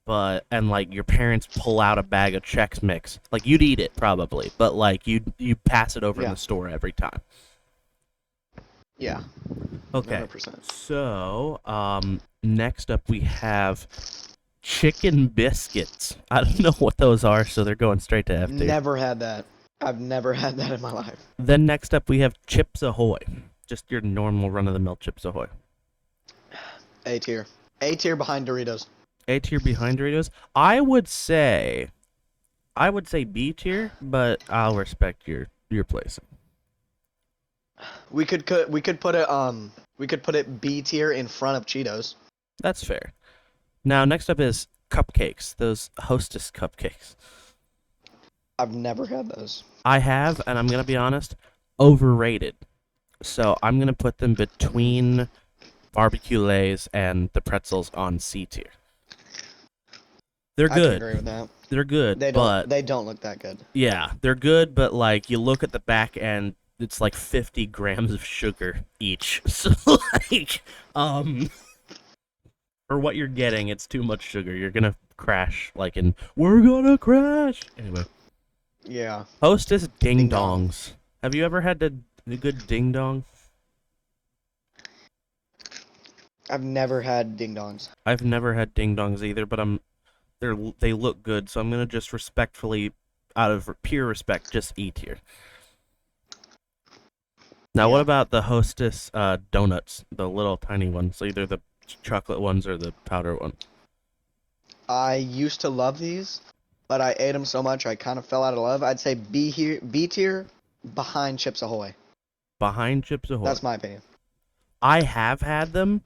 and like your parents pull out a bag of Chex Mix, like you'd eat it probably, but like you pass it over in Yeah. the store every time. Yeah. Okay. 100%. So, next up we have chicken biscuits. I don't know what those are, so they're going straight to F tier. Never had that. I've never had that in my life. Then next up we have Chips Ahoy. Just your normal run-of-the-mill Chips Ahoy. A tier. A tier behind Doritos. A tier behind Doritos. I would say B tier, but I'll respect your placing. We could put it B tier in front of Cheetos. That's fair. Now next up is cupcakes. Those Hostess cupcakes. I've never had those. I have, and I'm gonna be honest, overrated. So I'm gonna put them between barbecue lays and the pretzels on C tier. They're I can good. agree with that. They're good, They but don't look that good. yeah, they're good. But like you look at the back end, it's like 50 grams of sugar each. So like, for what you're getting, it's too much sugar. You're gonna crash. We're gonna crash. Anyway. Yeah. Hostess Ding Ding Dong. Dongs. Have you ever had the good Ding Dong? I've never had ding dongs. I've never had Ding Dongs either, but they look good, so I'm gonna just respectfully, out of pure respect, just eat here. Now, what Yeah. about the Hostess donuts, the little tiny ones, either the chocolate ones or the powder one? I used to love these, but I ate them so much I kind of fell out of love. I'd say B tier behind Chips Ahoy. Behind Chips Ahoy. That's my opinion. I have had them,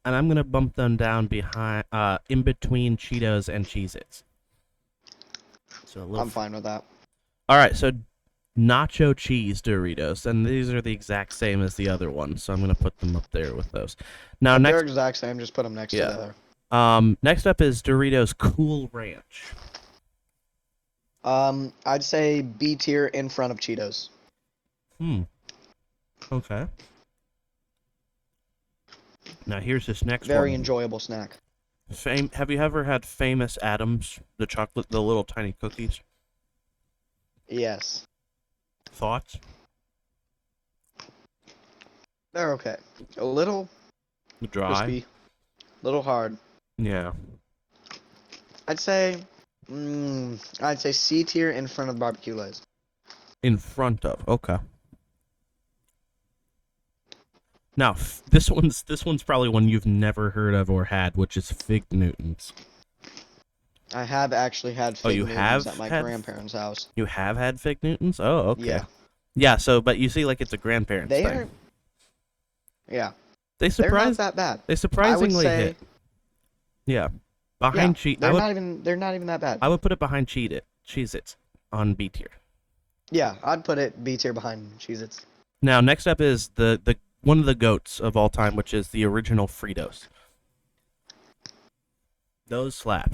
and I'm gonna bump them down behind, in between Cheetos and Cheez-Its. So a little. I'm fine with that. All right, so nacho cheese Doritos, and these are the exact same as the other ones, so I'm gonna put them up there with those. Now They're next, exact same. Just put them next Yeah. to the other. next up is Doritos Cool Ranch. I'd say B tier in front of Cheetos. Okay. Now here's this next Very one. enjoyable snack. Have you ever had Famous Adams, the little tiny cookies? Yes. Thoughts? They're okay. A little Dry. crispy, little hard. Yeah. I'd say C tier in front of barbecue lays. In front of. Okay. Now this one's probably one you've never heard of or had, which is Fig Newtons. I have actually had Oh, Fig you Newtons have at my had- grandparents' house. You have had Fig Newtons? Oh, okay. Yeah. Yeah. So, but you see, like it's a grandparents They thing. are. Yeah. They They're not surprise. that bad. They I would surprisingly say. hit. Yeah. Yeah. Behind Cheez. They're not even. They're not even that bad. I would put it behind Cheez-Its on B tier. Yeah, I'd put it B tier behind Cheez-Its. Now, next up is the one of the goats of all time, which is the original Fritos. Those slap.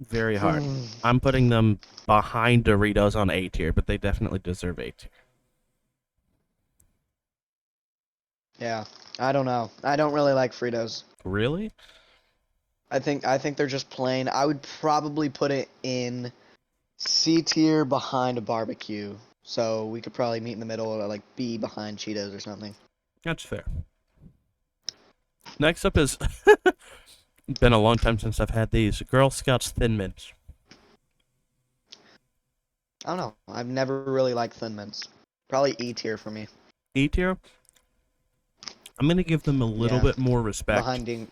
Very hard. I'm putting them behind Doritos on A tier, but they definitely deserve A tier. Yeah, I don't know. I don't really like Fritos. Really? I think they're just plain. I would probably put it in C tier behind a barbecue. So we could probably meet in the middle, or like B behind Cheetos or something. That's fair. Next up is been a long time since I've had these Girl Scouts Thin Mints. I don't know. I've never really liked Thin Mints. Probably E tier for me. E tier. I'm gonna give them a little Yeah. bit more respect. Behind Ding.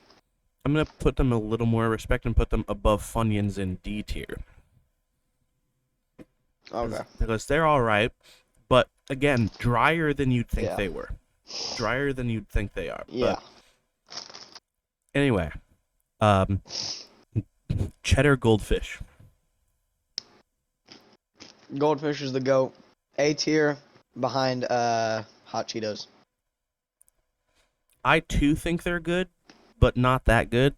I'm gonna put them a little more respect and put them above Funyuns in D tier. Okay. Because they're all right, but again, drier than you'd think Yeah. they were. Drier than you'd think they are. Yeah. But anyway, cheddar goldfish. Goldfish is the GOAT. A tier behind Hot Cheetos. I too think they're good, but not that good.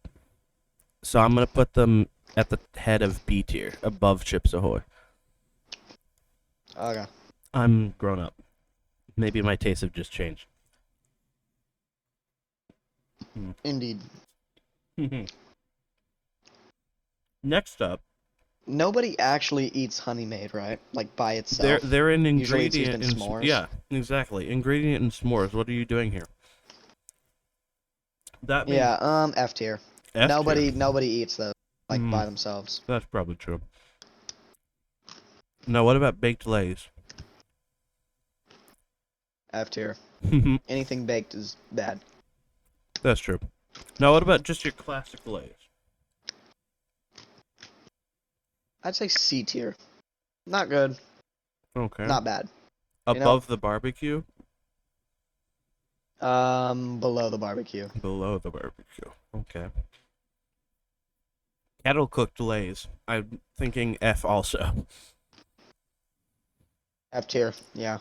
So I'm gonna put them at the head of B tier, above Chips Ahoy. Okay. I'm grown up. Maybe my tastes have just changed. Indeed. Next up, Nobody actually eats Honey Maid, right? Like by itself. they're an Usually it's used ingredient in s'mores. yeah, exactly. Ingredient in s'mores. What are you doing here? That means Yeah. F tier. F tier. Nobody eats those like Mm. by themselves. That's probably true. Now, what about baked Lays? F tier. Anything baked is bad. That's true. Now, what about just your classic Lays? I'd say C tier. Not good. Okay. Not bad. Above the barbecue? Below the barbecue. Below the barbecue. Okay. Kettle cooked Lays. I'm thinking F also. F tier. Yeah.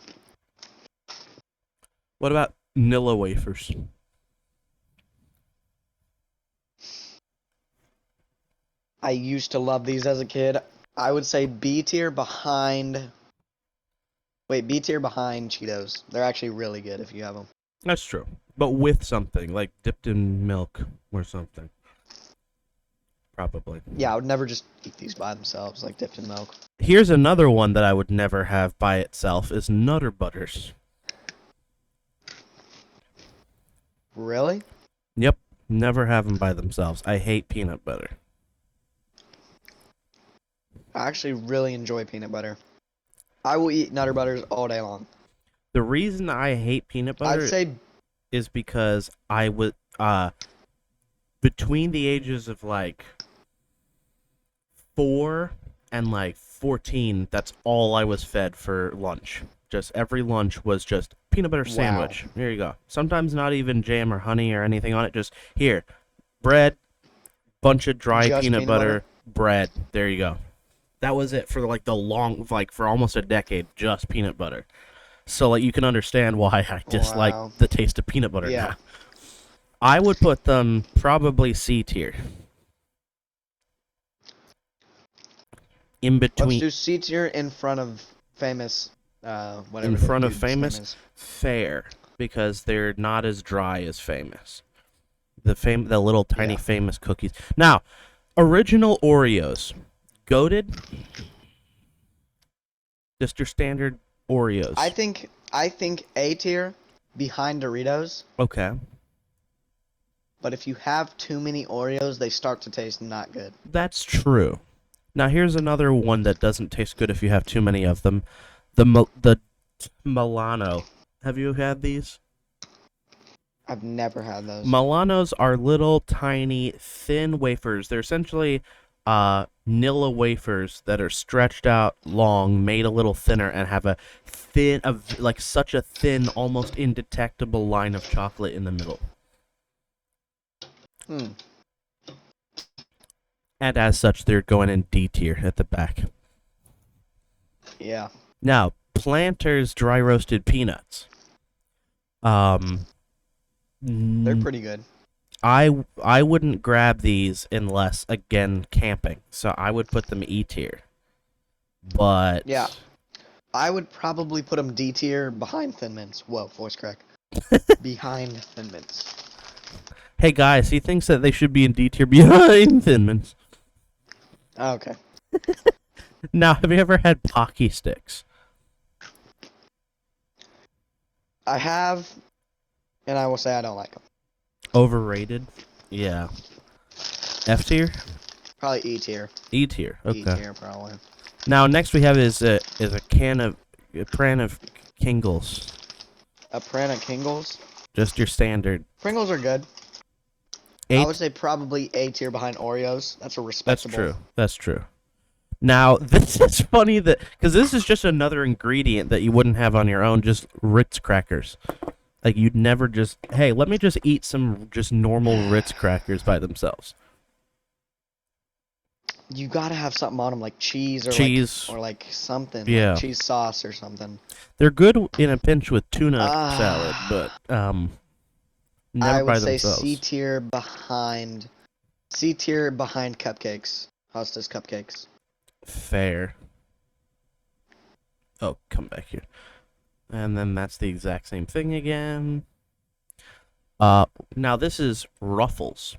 What about Nilla wafers? I used to love these as a kid. I would say B tier behind. Wait, B tier behind Cheetos. They're actually really good if you have them. That's true. But with something, like dipped in milk or something. Probably. Yeah, I would never just eat these by themselves, like dipped in milk. Here's another one that I would never have by itself is Nutter Butters. Really? Yep. Never have them by themselves. I hate peanut butter. I actually really enjoy peanut butter. I will eat Nutter Butters all day long. The reason I hate peanut butter I'd say is because I would between the ages of like 4 and like 14, that's all I was fed for lunch. Just every lunch was just peanut butter sandwich. Here you go. Sometimes not even jam or honey or anything on it. Just here, bread, bunch of dry Just peanut peanut butter, bread. There you go. That was it for like for almost a decade, just peanut butter. So like you can understand why I dislike Wow. the taste of peanut butter Yeah. now. I would put them probably C tier. In let's between, do C tier in front of famous. Whatever. in the front of dude's famous, name is. fair, because they're not as dry as famous. The little tiny Yeah. famous cookies. Now, original Oreos, goated. Just your standard Oreos. I think A tier behind Doritos. Okay, But if you have too many Oreos, they start to taste not good. that's true. Now here's another one that doesn't taste good if you have too many of them. The Milano. Have you had these? I've never had those. Milanos are little tiny thin wafers. They're essentially Nilla wafers that are stretched out long, made a little thinner, and have a like such a thin, almost indetectable line of chocolate in the middle. Hmm. And as such, they're going in D tier at the back. Yeah. Now, Planters dry roasted peanuts. They're pretty good. I wouldn't grab these unless again camping. So I would put them E tier. But Yeah. I would probably put them D tier behind Thin Mints. Whoa, voice crack. Behind Thin Mints. Hey guys, he thinks that they should be in D tier behind Thin Mints. Okay. Now, have you ever had Pocky Sticks? I have, and I will say I don't like them. Overrated? Yeah. F tier? Probably E tier. E tier. E Okay. tier, probably. Now, next we have is a can of Kingles. A Prana Kingles. Just your standard. Pringles are good. I Eight. would say probably A tier behind Oreos. That's a That's respectable. true. That's true. Now, this is funny that because this is just another ingredient that you wouldn't have on your own, just Ritz crackers. Like you'd never just, hey, let me just eat some just normal Ritz crackers by themselves. You gotta have something on them, like cheese or Cheese. like something. Yeah. Like cheese sauce or something. They're good in a pinch with tuna Ah. salad, but never I by would say themselves. C tier behind cupcakes. Hostess cupcakes. Fair. Oh, come back here. And then that's the exact same thing again. Now this is Ruffles.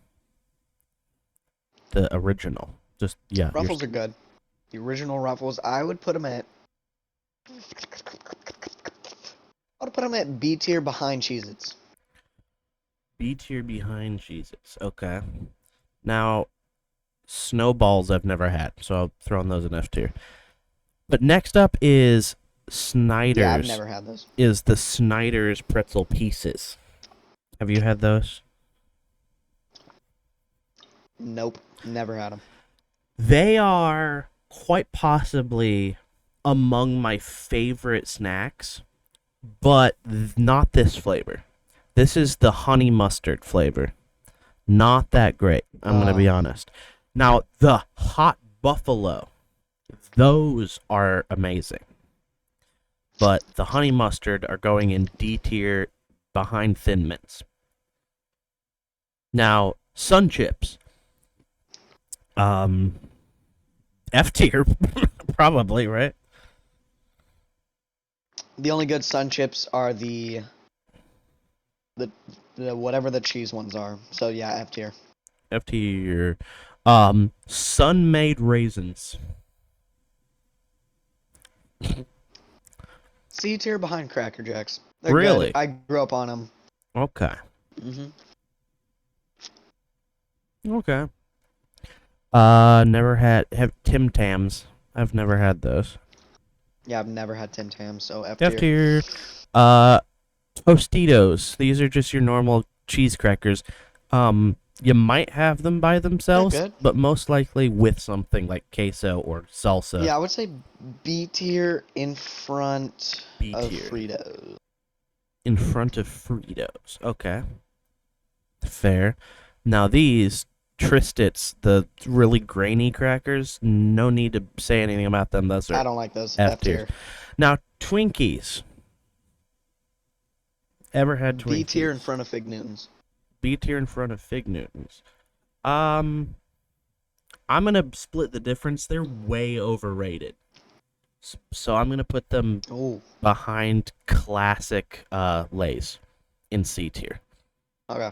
The original. Just, yeah. your Ruffles are good. The original Ruffles, I would put them at. I would put them at B tier behind Cheez-Its. B tier behind Cheez-Its. Okay. Now, Snowballs I've never had, so I'll throw in those in F tier. But next up is Snyder's. Yeah, I've never had those. Is the Snyder's pretzel pieces. Have you had those? Nope, never had them. They are quite possibly among my favorite snacks, but not this flavor. This is the honey mustard flavor. Not that great, I'm going to be honest. Now, the hot buffalo, those are amazing. But the honey mustard are going in D tier behind Thin Mints. Now, Sun Chips. F tier, probably, right? The only good Sun Chips are the whatever the cheese ones are. So yeah, F tier. F tier. Sun-made raisins. C tier behind Cracker Jacks. They're Really? good. I grew up on them. Okay. Hmm. Okay. Never have Tim Tams. I've never had those. Yeah, I've never had Tim Tams, so F F tier. tier. Tostitos. These are just your normal cheese crackers. You might have them by themselves, good. but most likely with something like queso or salsa. Yeah, I would say B tier in front B of tier. Fritos. In front of Fritos. Okay. Fair. Now these Tristits, the really grainy crackers, no need to say anything about them. Those I are don't like those. F F tier. Now Twinkies. Ever had Twinkies? B tier in front of Fig Newtons. B tier in front of Fig Newtons. I'm gonna split the difference. They're way overrated. So I'm gonna put them Oh, behind classic Lay's in C tier. okay.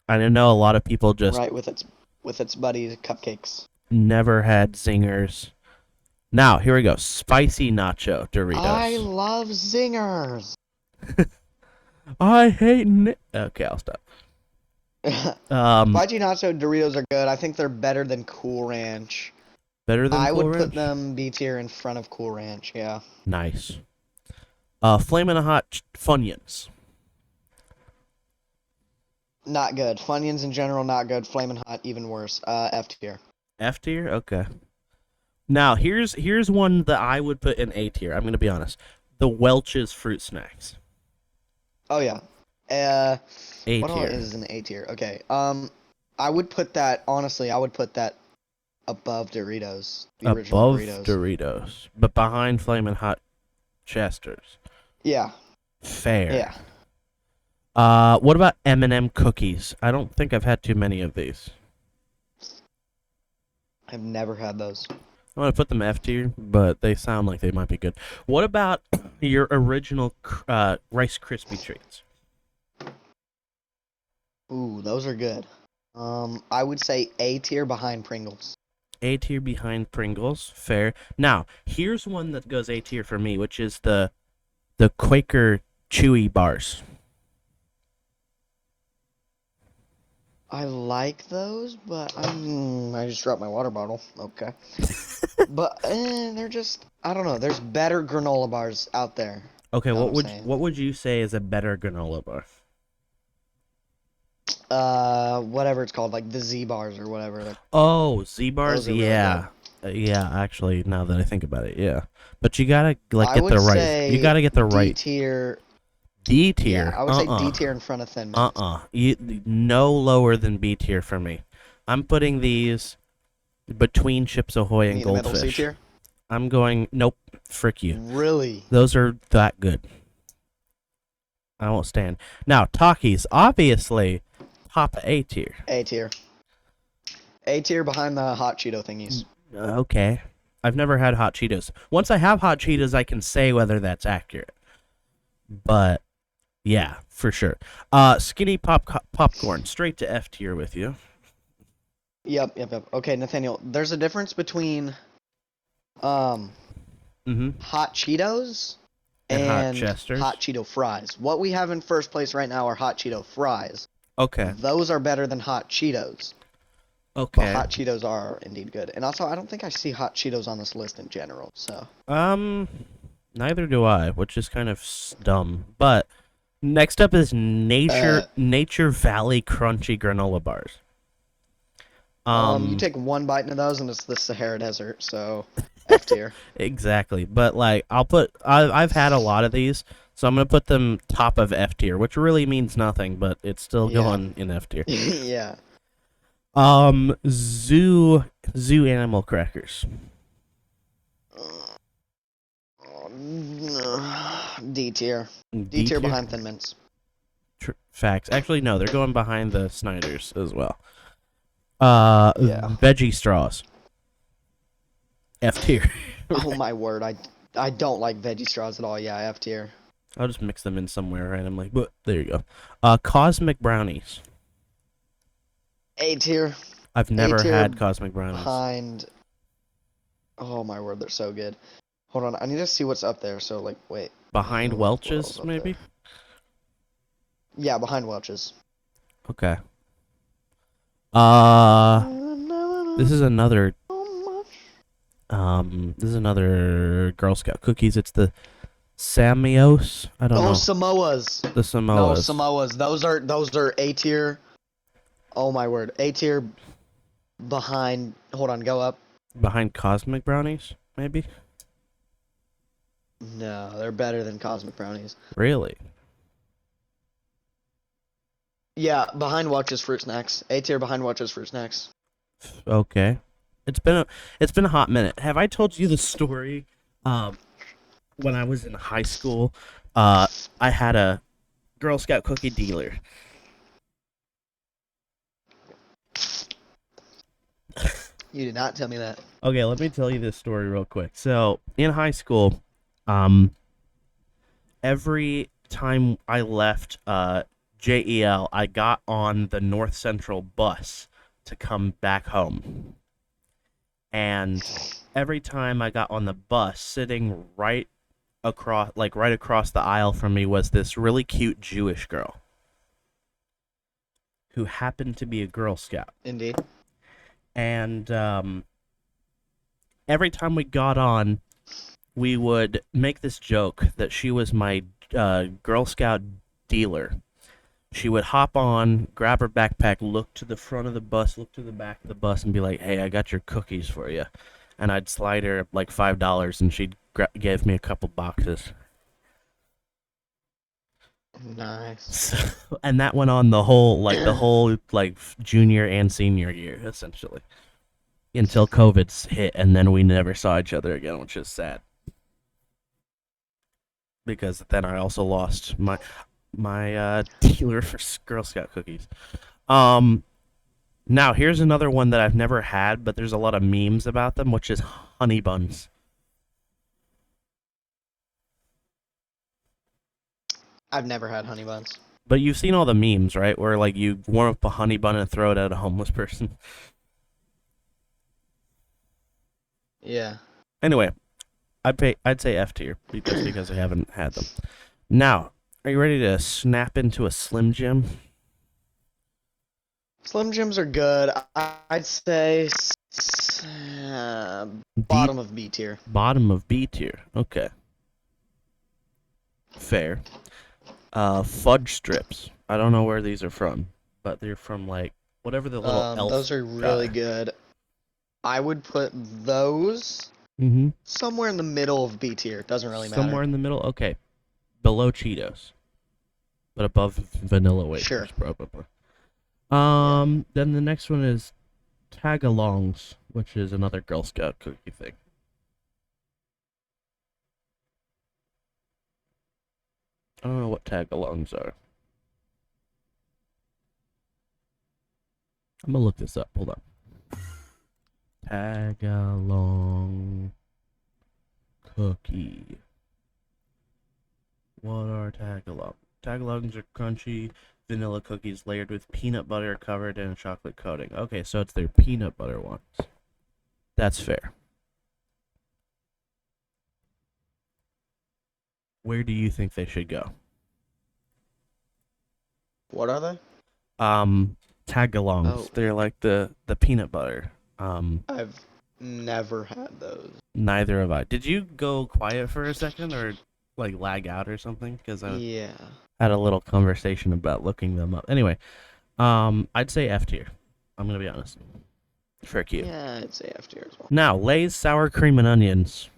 I know a lot of people just Right with its buddy cupcakes. never had zingers. Now, here we go. Spicy nacho Doritos. I love zingers. I hate Okay, I'll stop. Spicy nacho Doritos are good. I think they're better than Cool Ranch. Better than I Cool would Ranch? put them B tier in front of Cool Ranch. Yeah. Nice. Flamin' Hot Funyuns. Not good. Funyuns in general, not good. Flamin' Hot, even worse. F tier. F tier? Okay. Now, here's one that I would put in A tier. I'm going to be honest. The Welch's Fruit Snacks. Oh yeah. A What all tier. is an A tier? Okay. I would put that honestly. I would put that above Doritos. The original Above Doritos. But behind Flamin' Hot Chesters. Yeah. Fair. Yeah. What about M&M cookies? I don't think I've had too many of these. I've never had those. I want to put them F tier, but they sound like they might be good. What about your original Rice Krispie treats? Ooh, those are good. I would say A tier behind Pringles. A tier behind Pringles, fair. Now, here's one that goes A tier for me, which is the Quaker Chewy bars. I like those, but I just dropped my water bottle. Okay. But they're just, I don't know. There's better granola bars out there. Okay, Know what what I'm saying? would you say is a better granola bar? Whatever it's called, like the Z bars or whatever. Like, Oh, Z bars, those are really yeah. Yeah, actually, now that I think about it, yeah. But you gotta like I get would the right. say You gotta get the D right tier. D tier. Yeah, I would say D tier in front of Thin Mints. No lower than B tier for me. I'm putting these between Chips Ahoy and Meet in the middle, C Goldfish. tier. I'm going. Nope. Frick you. Really? Those are that good. I won't stand. Now, Takis, obviously, top A tier. A tier. A tier behind the hot Cheeto thingies. Okay. I've never had hot Cheetos. Once I have hot Cheetos, I can say whether that's accurate. But, yeah, for sure. Skinny popcorn, straight to F tier with you. Yep. Okay, Nathaniel, there's a difference between Mm-hmm. hot Cheetos And hot and Chesters? hot Cheeto fries. What we have in first place right now are hot Cheeto fries. Okay. Those are better than hot Cheetos. But Okay. hot Cheetos are indeed good. And also, I don't think I see hot Cheetos on this list in general. So Neither do I, which is kind of dumb. But next up is Nature Valley Crunchy Granola Bars. you take one bite into those, and it's the Sahara Desert. So F tier. Exactly. But like I've had a lot of these, so I'm gonna put them top of F tier, which really means nothing, but it's still Yeah. going in F tier. Yeah. Zoo animal crackers. D tier. D tier behind Thin Mints. Facts. Actually, no, they're going behind the Snyder's as well. Yeah. Veggie straws. F tier. Oh my word, I don't like veggie straws at all. Yeah, F tier. I'll just mix them in somewhere randomly. But there you go. Cosmic brownies. A tier. I've never A-tier had cosmic brownies. Behind. Oh my word, they're so good. Hold on, I need to see what's up there. So like, wait. Behind What else Welch's, up maybe. there? Yeah, behind Welch's. Okay. This is another. This is another Girl Scout cookies. It's the Samios. I don't know. Samoas. The No, Samoas. Samoas. Those are A tier. Oh my word, A tier. Behind. Hold on, go up. Behind cosmic brownies, maybe. No, they're better than Cosmic Brownies. Really? Yeah, behind Welch's Fruit Snacks. A tier behind Welch's Fruit Snacks. Okay. It's been a hot minute. Have I told you the story? When I was in high school, I had a Girl Scout cookie dealer. You did not tell me that. Okay, let me tell you this story real quick. So, in high school, every time I left JEL, I got on the North Central bus to come back home. And every time I got on the bus, sitting right across the aisle from me was this really cute Jewish girl who happened to be a Girl Scout. Indeed. And every time we got on, we would make this joke that she was my Girl Scout dealer. She would hop on, grab her backpack, look to the front of the bus, look to the back of the bus, and be like, "Hey, I got your cookies for you." And I'd slide her like $5, and she'd give me a couple boxes. Nice. And that went on the whole junior and senior year, essentially, until COVID's hit, and then we never saw each other again, which is sad. Because then I also lost my dealer for Girl Scout cookies. Now here's another one that I've never had, but there's a lot of memes about them, which is honey buns. I've never had honey buns. But you've seen all the memes, right? Where like you warm up a honey bun and throw it at a homeless person. Yeah. Anyway, I'd say F tier because I haven't had them. Now, are you ready to snap into a Slim Jim? Slim Jims are good. I'd say bottom of B tier. Bottom of B tier. Okay. Fair. Fudge strips. I don't know where these are from, but they're from like whatever the little elf. Those are really guy. good. I would put those Mm-hmm. somewhere in the middle of B tier. Doesn't really matter. Somewhere in the middle. Okay. Below Cheetos, but above vanilla wafers, Sure. probably. Then the next one is Tagalongs, which is another Girl Scout cookie thing. I don't know what Tagalongs are. I'm gonna look this up. Hold on. Tagalong cookie. What are Tagalong? Tagalongs are crunchy vanilla cookies layered with peanut butter covered in a chocolate coating. Okay, so it's their peanut butter ones. That's fair. Where do you think they should go? What are they? Tagalongs. Oh. They're like the peanut butter. I've never had those. Neither have I. Did you go quiet for a second or like lag out or something? Because I Yeah. had a little conversation about looking them up. Anyway, I'd say F tier. I'm gonna be honest. For cute. Yeah, I'd say F tier as well. Now, Lay's sour cream and onions.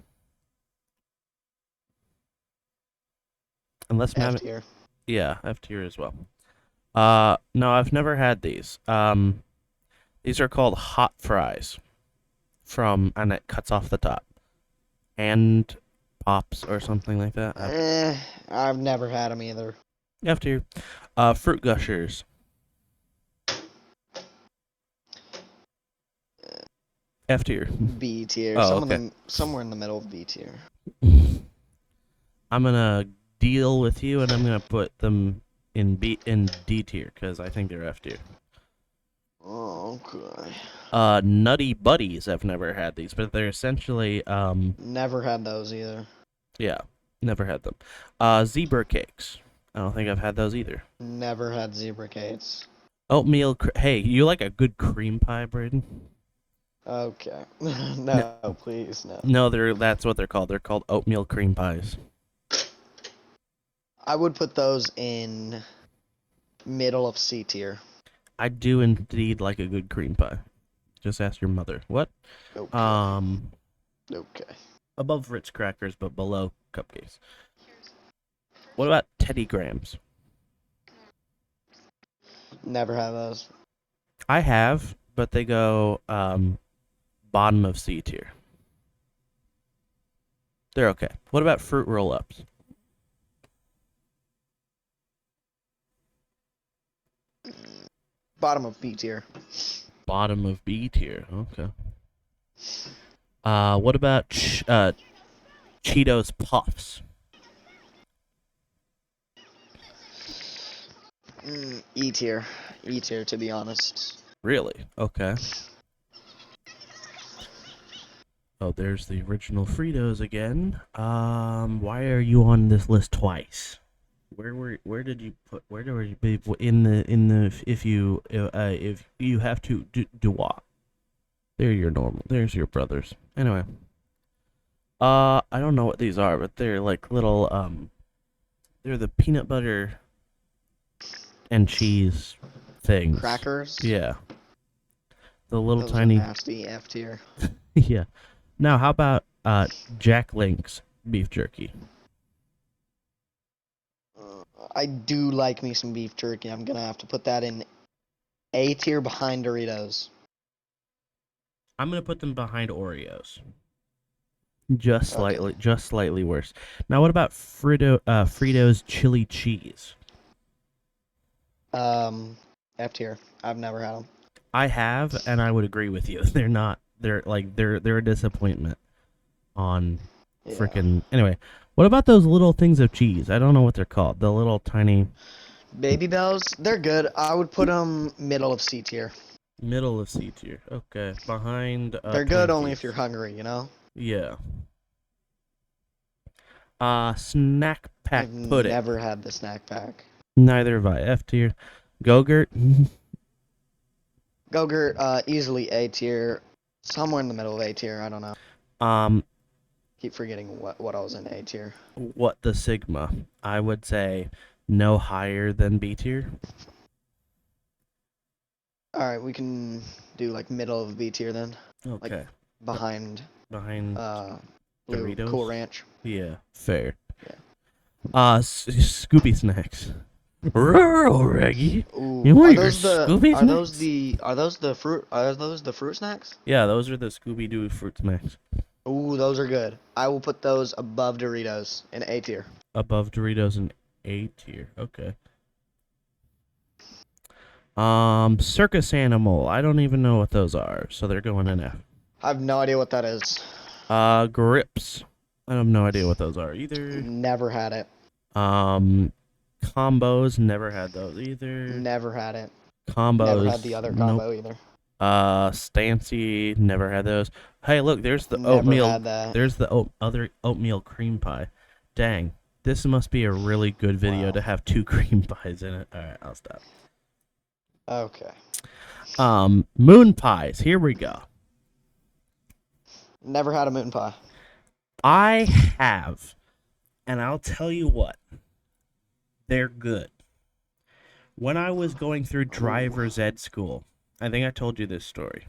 Unless F tier. yeah, F tier as well. No, I've never had these. These are called hot fries. And it cuts off the top. And pops or something like that. I've never had them either. F tier. Fruit gushers. F tier. B tier. Oh, Some okay. of them somewhere in the middle of B tier. I'm gonna deal with you, and I'm gonna put them in D tier because I think they're F tier. Oh, okay. Nutty Buddies. I've never had these, but they're essentially Never had those either. yeah, never had them. Zebra cakes. I don't think I've had those either. Never had zebra cakes. Oatmeal. Hey, you like a good cream pie, Braden? Okay. No, please, no. No, that's what they're called. They're called oatmeal cream pies. I would put those in middle of C tier. I do indeed like a good cream pie. Just ask your mother. What? Okay. Okay. Above Ritz crackers, but below cupcakes. What about Teddy Grahams? Never had those. I have, but they go bottom of C tier. They're okay. What about fruit roll-ups? Bottom of B tier. Bottom of B tier. Okay. What about Cheetos Puffs? E tier. E tier, to be honest. Really? Okay. Oh, there's the original Fritos again. Why are you on this list twice? Where did you put? Where were you be in the if you have to do what? They're your normal. There's your brothers. Anyway. I don't know what these are, but they're like little they're the peanut butter and cheese things. Crackers. Yeah. The little Those tiny are nasty. F tier. yeah. Now, how about Jack Link's beef jerky? I do like me some beef jerky. I'm gonna have to put that in A tier behind Doritos. I'm gonna put them behind Oreos. Just slightly worse. Now, what about Fritos chili cheese? F tier. I've never had them. I have, and I would agree with you. They're not. They're a disappointment. On Yeah. freaking. Anyway, what about those little things of cheese? I don't know what they're called. The little tiny Baby Bells, they're good. I would put them middle of C tier. middle of C tier. Okay, behind. They're good only Twinkies. if you're hungry, you know? Yeah. Snack pack I've pudding. never had the snack pack. Neither have I. F tier. Go-Gurt. Go-Gurt, easily A tier. Somewhere in the middle of A tier, I don't know. Keep forgetting what I was in A tier. What the Sigma? I would say no higher than B tier. Alright, we can do like middle of B tier then. Okay. Behind Behind. Blue Doritos? Cool Ranch. Yeah. Fair. Yeah. Scoopy snacks. Rural Reggie. Ooh, You want are your those the Scooby are those snacks? the fruit snacks? Yeah, those are the Scooby Doo fruit snacks. Ooh, those are good. I will put those above Doritos in A tier. Above Doritos and A tier. Okay. Circus Animal. I don't even know what those are, so they're going in F. I have no idea what that is. Grips. I have no idea what those are either. Never had it. Combos. Never had those either. Never had it. Combos. Never had the other nope. combo either. Stancy. Never had those. Hey, look, there's the Never oatmeal. had that. There's the other oatmeal cream pie. Dang, this must be a really good video Wow. to have 2 cream pies in it. All right, I'll stop. Okay. Moon pies. Here we go. Never had a moon pie. I have, and I'll tell you what, they're good. When I was going through driver's ed school, I think I told you this story.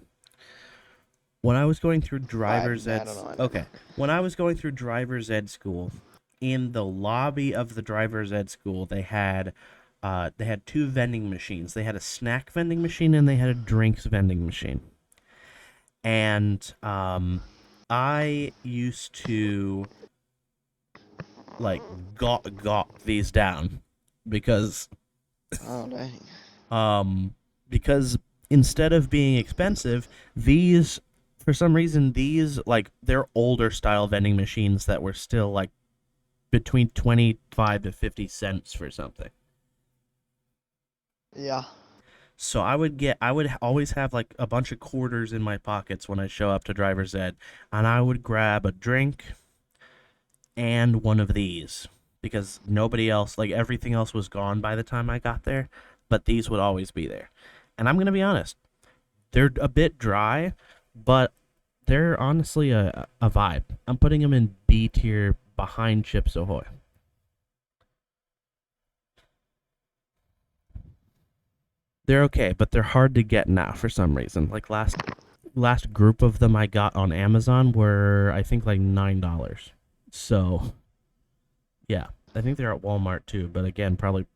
When I was going through driver's I ed, don't know, I never- okay, when I was going through driver's ed school, in the lobby of the driver's ed school, they had 2 vending machines. They had a snack vending machine and they had a drinks vending machine. And I used to like gawk these down because Oh dang. because instead of being expensive, these for some reason like they're older style vending machines that were still like between 25 to 50 cents for something. Yeah. So I would always have like a bunch of quarters in my pockets when I show up to driver's ed, and I would grab a drink and one of these because nobody else, like everything else was gone by the time I got there, but these would always be there. And I'm going to be honest, they're a bit dry, but they're honestly a vibe. I'm putting them in B tier behind Chips Ahoy. They're okay, but they're hard to get now for some reason. Like last group of them I got on Amazon were I think like $9. So yeah, I think they're at Walmart too, but again, probably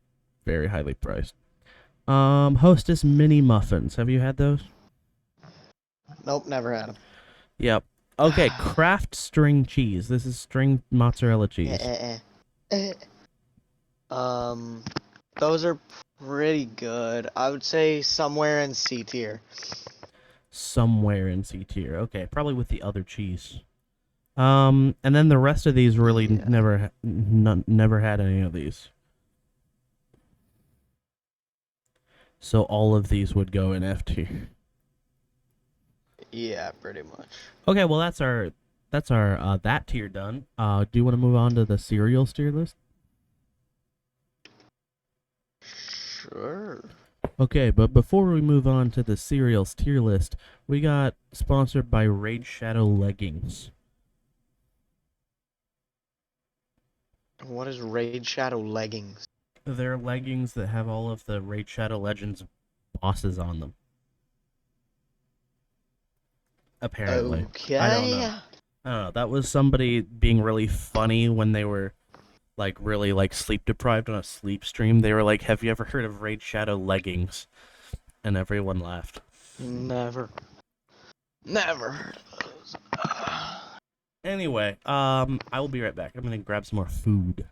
very highly priced. Hostess mini muffins. Have you had those? Nope, never had them. Yep. Okay, Kraft string cheese. This is string mozzarella cheese. Those are pretty good. I would say somewhere in C tier. Somewhere in C tier. Okay, probably with the other cheese. And then the rest of these really Yeah. never had any of these. So all of these would go in F tier. Yeah, pretty much. Okay, well that's our that tier done. Do you want to move on to the cereals tier list? Sure. Okay, but before we move on to the cereals tier list, we got sponsored by Raid Shadow leggings. What is Raid Shadow leggings? They're leggings that have all of the Raid Shadow Legends bosses on them. Apparently. Okay. I don't know. That was somebody being really funny when they were like really like sleep deprived on a sleep stream. They were like, "Have you ever heard of Raid Shadow leggings?" And everyone laughed. Never heard of those. Anyway, I will be right back. I'm gonna grab some more food.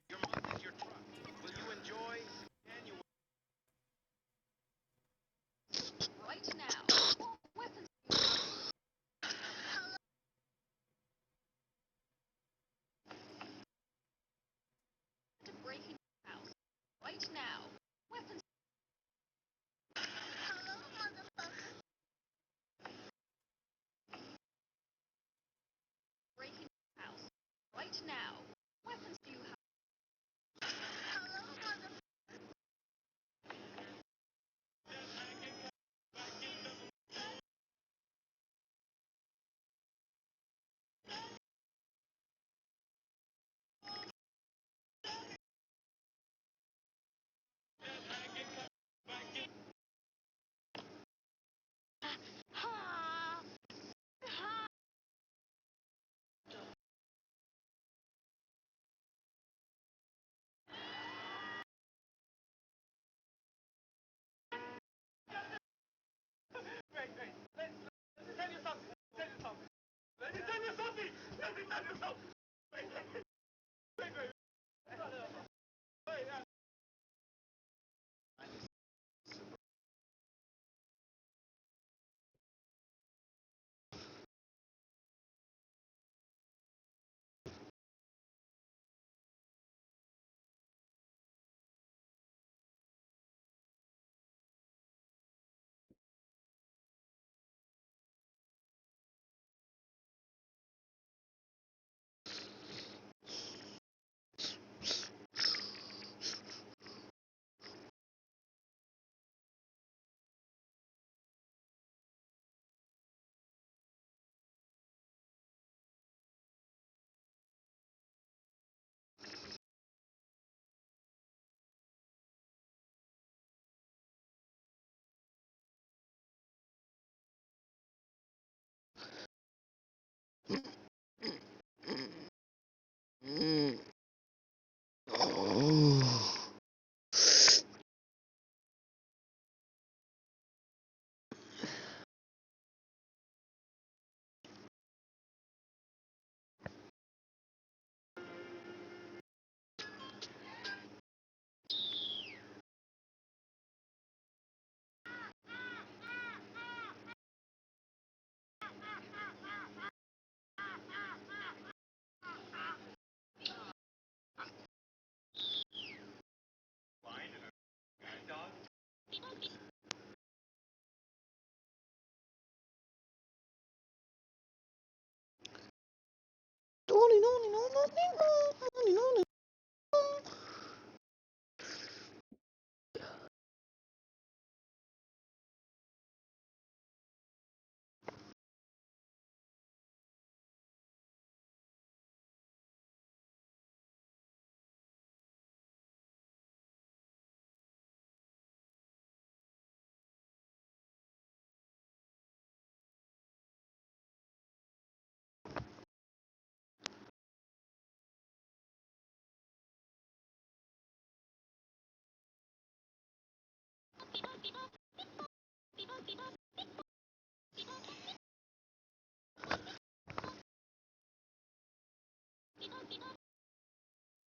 Your mom is your now? Weapons do you have? Ha! Ha!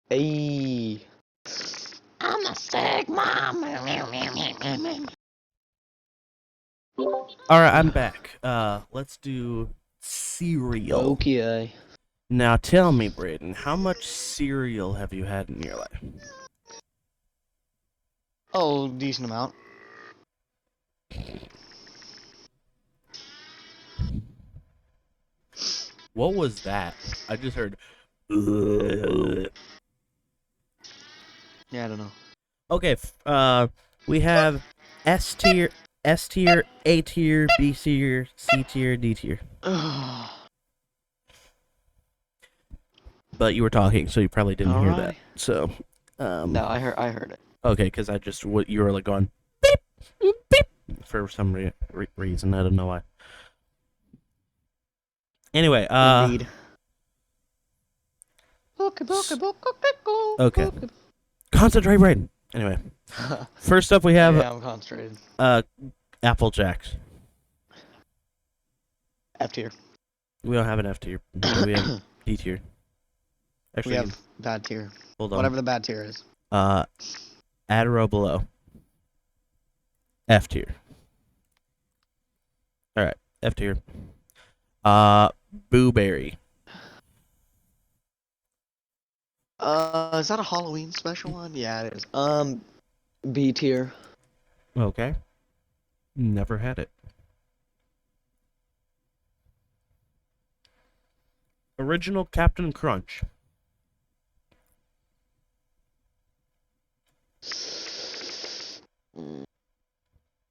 Hey. I'm a sick mom. All right, I'm back. Let's do cereal. Okay. Now tell me, Braden, how much cereal have you had in your life? Oh, decent amount. What was that? I just heard. "Ugh." Yeah, I don't know. Okay, we have S tier, A tier, B tier, C tier, D tier. But you were talking, so you probably didn't hear that. Alright. So, No, I heard it. okay, because I just what you were like going beep beep for some reason. I don't know why. Anyway, Indeed. okay. Concentrate, Braden. Anyway, first up we have Yeah, I'm concentrated. Apple Jacks. F tier. We don't have an F tier. But we have D tier. We Actually, have bad tier. hold on. Whatever the bad tier is. Add a row below. F tier. All right, F tier. Boo Berry. Is that a Halloween special one? Yeah, it is. B tier. Okay. Never had it. Original Captain Crunch.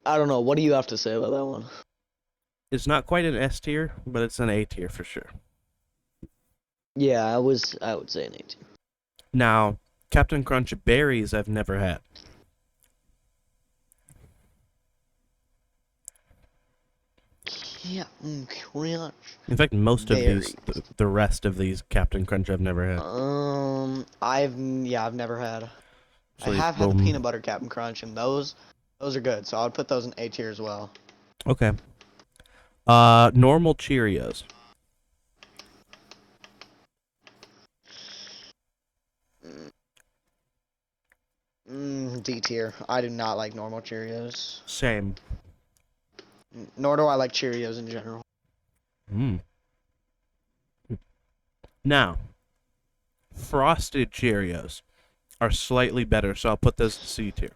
I don't know. What do you have to say about that one? It's not quite an S tier, but it's an A tier for sure. Yeah, I would say an 18. Now, Captain Crunch berries I've never had. Yeah, crunch. In fact, most of these, Berries. the rest of these Captain Crunch I've never had. I've never had. So I these have had the little- peanut butter Captain Crunch, and those are good. So I would put those in A tier as well. Okay. Normal Cheerios. D tier. I do not like normal Cheerios. Same. Nor do I like Cheerios in general. Mm. Now, Frosted Cheerios are slightly better, so I'll put those to C tier.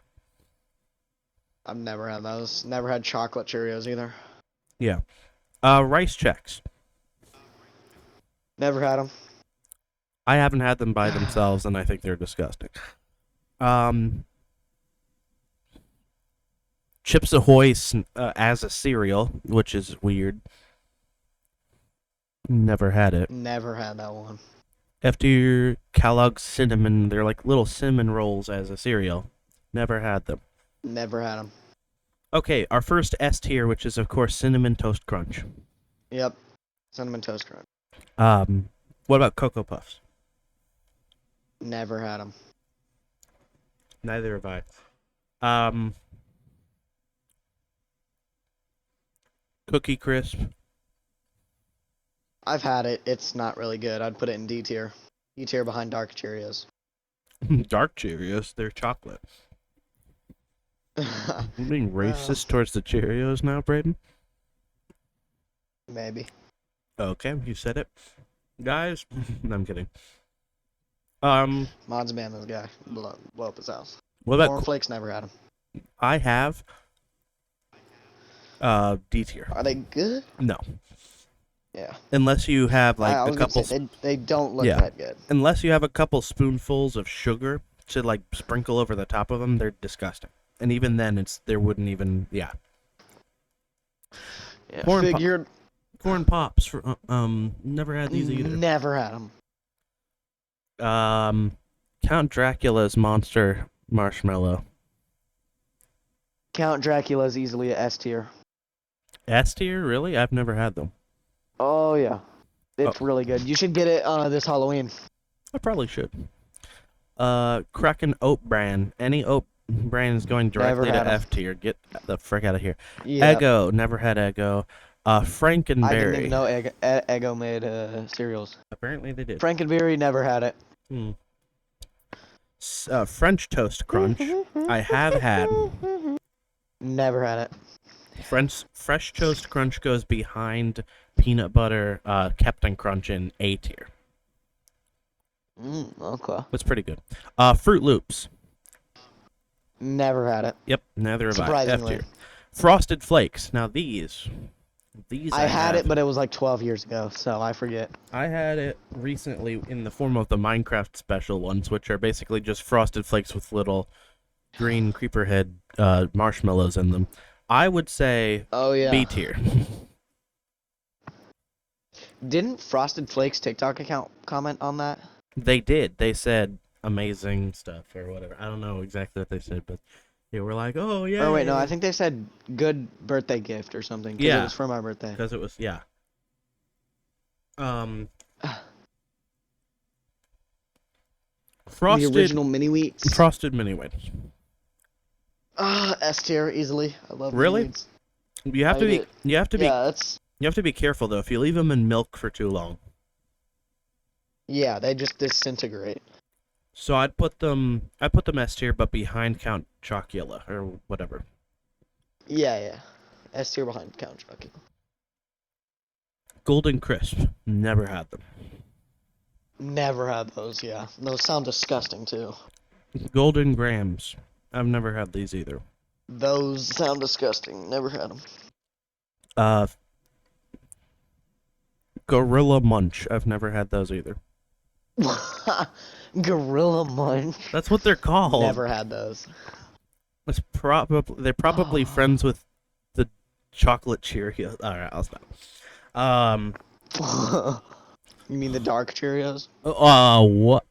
I've never had those. Never had chocolate Cheerios either. Yeah. Rice Chex. Never had them. I haven't had them by themselves, and I think they're disgusting. Chips Ahoy as a cereal, which is weird. Never had it. Never had that one. After Kellogg's Cinnamon, they're like little cinnamon rolls as a cereal. Never had them. Never had them. Okay, our first S tier, which is of course Cinnamon Toast Crunch. Yep. Cinnamon Toast Crunch. What about Cocoa Puffs? Never had them. Neither have I. Cookie Crisp. I've had it. It's not really good. I'd put it in D tier. D tier behind Dark Cheerios. Dark Cheerios, they're chocolate. I'm being racist towards the Cheerios now, Braden. Maybe. Okay, you said it. Guys, no, I'm kidding. Mod's ban this guy. Blow up his house. What about Cornflakes, never had them. I have D tier. Are they good? No. Yeah. Unless you have like I a was gonna couple say, they don't look Yeah. that good. unless you have a couple spoonfuls of sugar to like sprinkle over the top of them, they're disgusting. And even then there wouldn't even Yeah, Corn pop- figured. corn pops for never had these either. Never had them. Count Dracula's monster marshmallow. Count Dracula's easily a S tier. S tier, really? I've never had them. Oh yeah, it's really good. You should get it this Halloween. I probably should. Kraken Oat Bran. Any oat brand is going directly Never to had 'em. F tier. Get the frick out of here. Yeah. Eggo. Never had Eggo. I didn't Frankenberry. even know Eggo made cereals. Apparently they did. Frankenberry, never had it. French Toast Crunch. I have had. Never had it. Fresh Toast Crunch goes behind Peanut Butter Captain Crunch in A tier. Okay. That's pretty good. Fruit Loops. Never had it. Yep, neither have I. F Surprisingly. tier. Frosted Flakes. Now these I had have. it, but it was like 12 years ago, so I forget. I had it recently in the form of the Minecraft special ones, which are basically just Frosted Flakes with little green creeper head marshmallows in them. I would say Oh yeah. B tier. Didn't Frosted Flakes TikTok account comment on that? They did. They said amazing stuff or whatever. I don't know exactly what they said, but they were like, "Oh yeah." Or wait, no, I think they said good birthday gift or something. 'Cause Yeah. It was for my birthday. because it was Frosted The original mini wheats. Frosted Mini Wheats. S tier easily. I love Really? mini wheats. You have to be. Hate it. You have to be. Yeah, that's You have to be careful though. If you leave them in milk for too long. yeah. They just disintegrate. So I'd put them S tier, but behind Count Chocula or whatever. Yeah. S tier behind Count Chocula. Golden Crisp. Never had them. Never had those. Yeah, those sound disgusting too. Golden Grams. I've never had these either. Those sound disgusting. Never had them. Gorilla Munch. I've never had those either. Gorilla Munch. That's what they're called. Never had those. It's probably they're probably friends with the chocolate Cheerios. All right, I'll stop. You mean the dark Cheerios? What?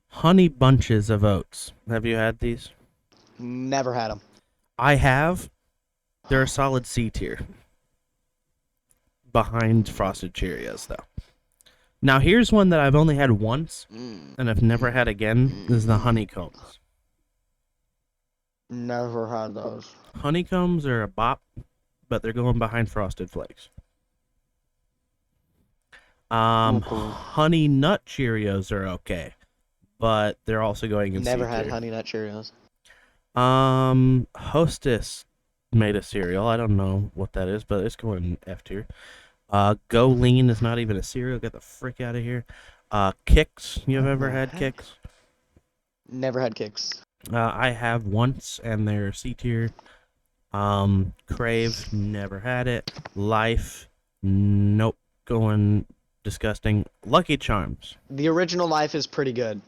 Honey bunches of oats. Have you had these? Never had them. I have. They're a solid C tier. Behind Frosted Cheerios, though. Now, here's one that I've only had once, and I've never had again, is the honeycombs. Never had those. Honeycombs are a bop, but they're going behind Frosted Flakes. Honey Nut Cheerios are okay, but they're also going in Never C had tier. Honey Nut Cheerios. Hostess made a cereal. I don't know what that is, but it's going F tier. Go Lean is not even a cereal. Get the frick out of here. Kicks. You've ever had heck? Kicks? Never had Kicks. I have once, and they're C tier. Crave. Never had it. Life. Nope. Going disgusting. Lucky Charms. The original Life is pretty good.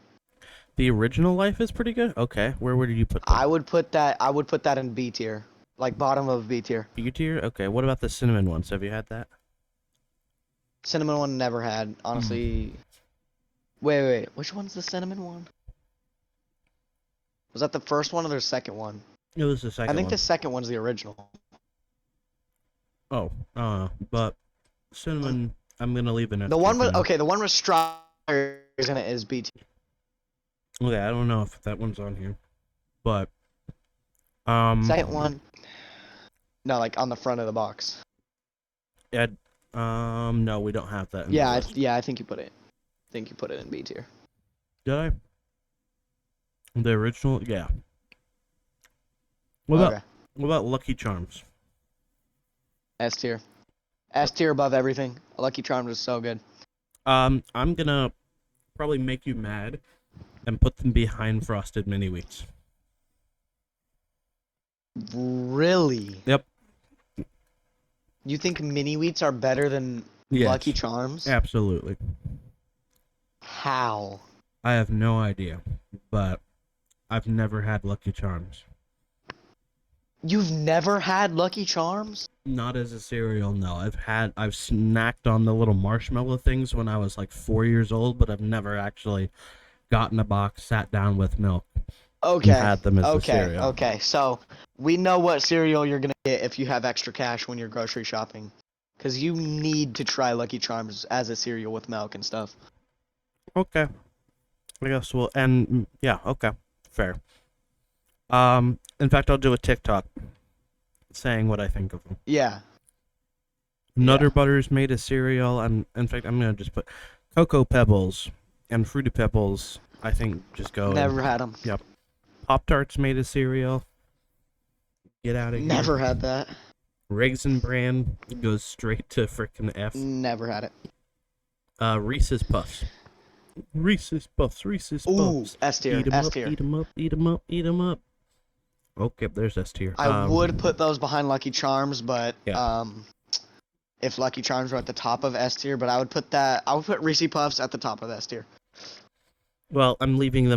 The original Life is pretty good. Okay, where did you put that? I would put that in B tier, like bottom of B tier. B tier. Okay. What about the cinnamon ones? Have you had that? Cinnamon one never had. Honestly, wait. Which one's the cinnamon one? Was that the first one or the second one? It was the second I think one. the second one's the original. Oh, but cinnamon. I'm gonna leave it. The one with the one with strawberries in it is B tier. Okay, I don't know if that one's on here, but Second one. No, like on the front of the box. no, we don't have that. In the Yeah, list. I think you put it. I think you put it in B tier. Did I? The original, yeah. What about Lucky Charms? S tier. S tier above everything. Lucky Charms is so good. I'm gonna probably make you mad and put them behind Frosted Mini Wheats. Really? Yep. You think mini wheats are better than Yes. Lucky Charms? Absolutely. How? I have no idea, but I've never had Lucky Charms. You've never had Lucky Charms? Not as a cereal, no. I've snacked on the little marshmallow things when I was like 4 years old, but I've never actually gotten a box, sat down with milk, Okay. and had them as a cereal. Okay. So we know what cereal you're gonna get if you have extra cash when you're grocery shopping, because you need to try Lucky Charms as a cereal with milk and stuff. Okay. I guess we'll, and yeah, okay. Fair. In fact, I'll do a TikTok saying what I think of them. Yeah. Nutter Butters made a cereal, and in fact, I'm gonna just put Cocoa Pebbles and Fruity Pebbles. I think just go. Never had them. Yep. Pop Tarts made a cereal. Get out of here. Never had that. Raisin Bran goes straight to frickin' F. Never had it. Reese's Puffs. Reese's Puffs. Ooh, S tier. Eat 'em S up, tier. eat 'em up, eat 'em up, eat 'em up. Okay, there's S tier. I would put those behind Lucky Charms, but Yeah. if Lucky Charms were at the top of S tier, but I would put Reese Puffs at the top of S tier. Well, I'm leaving them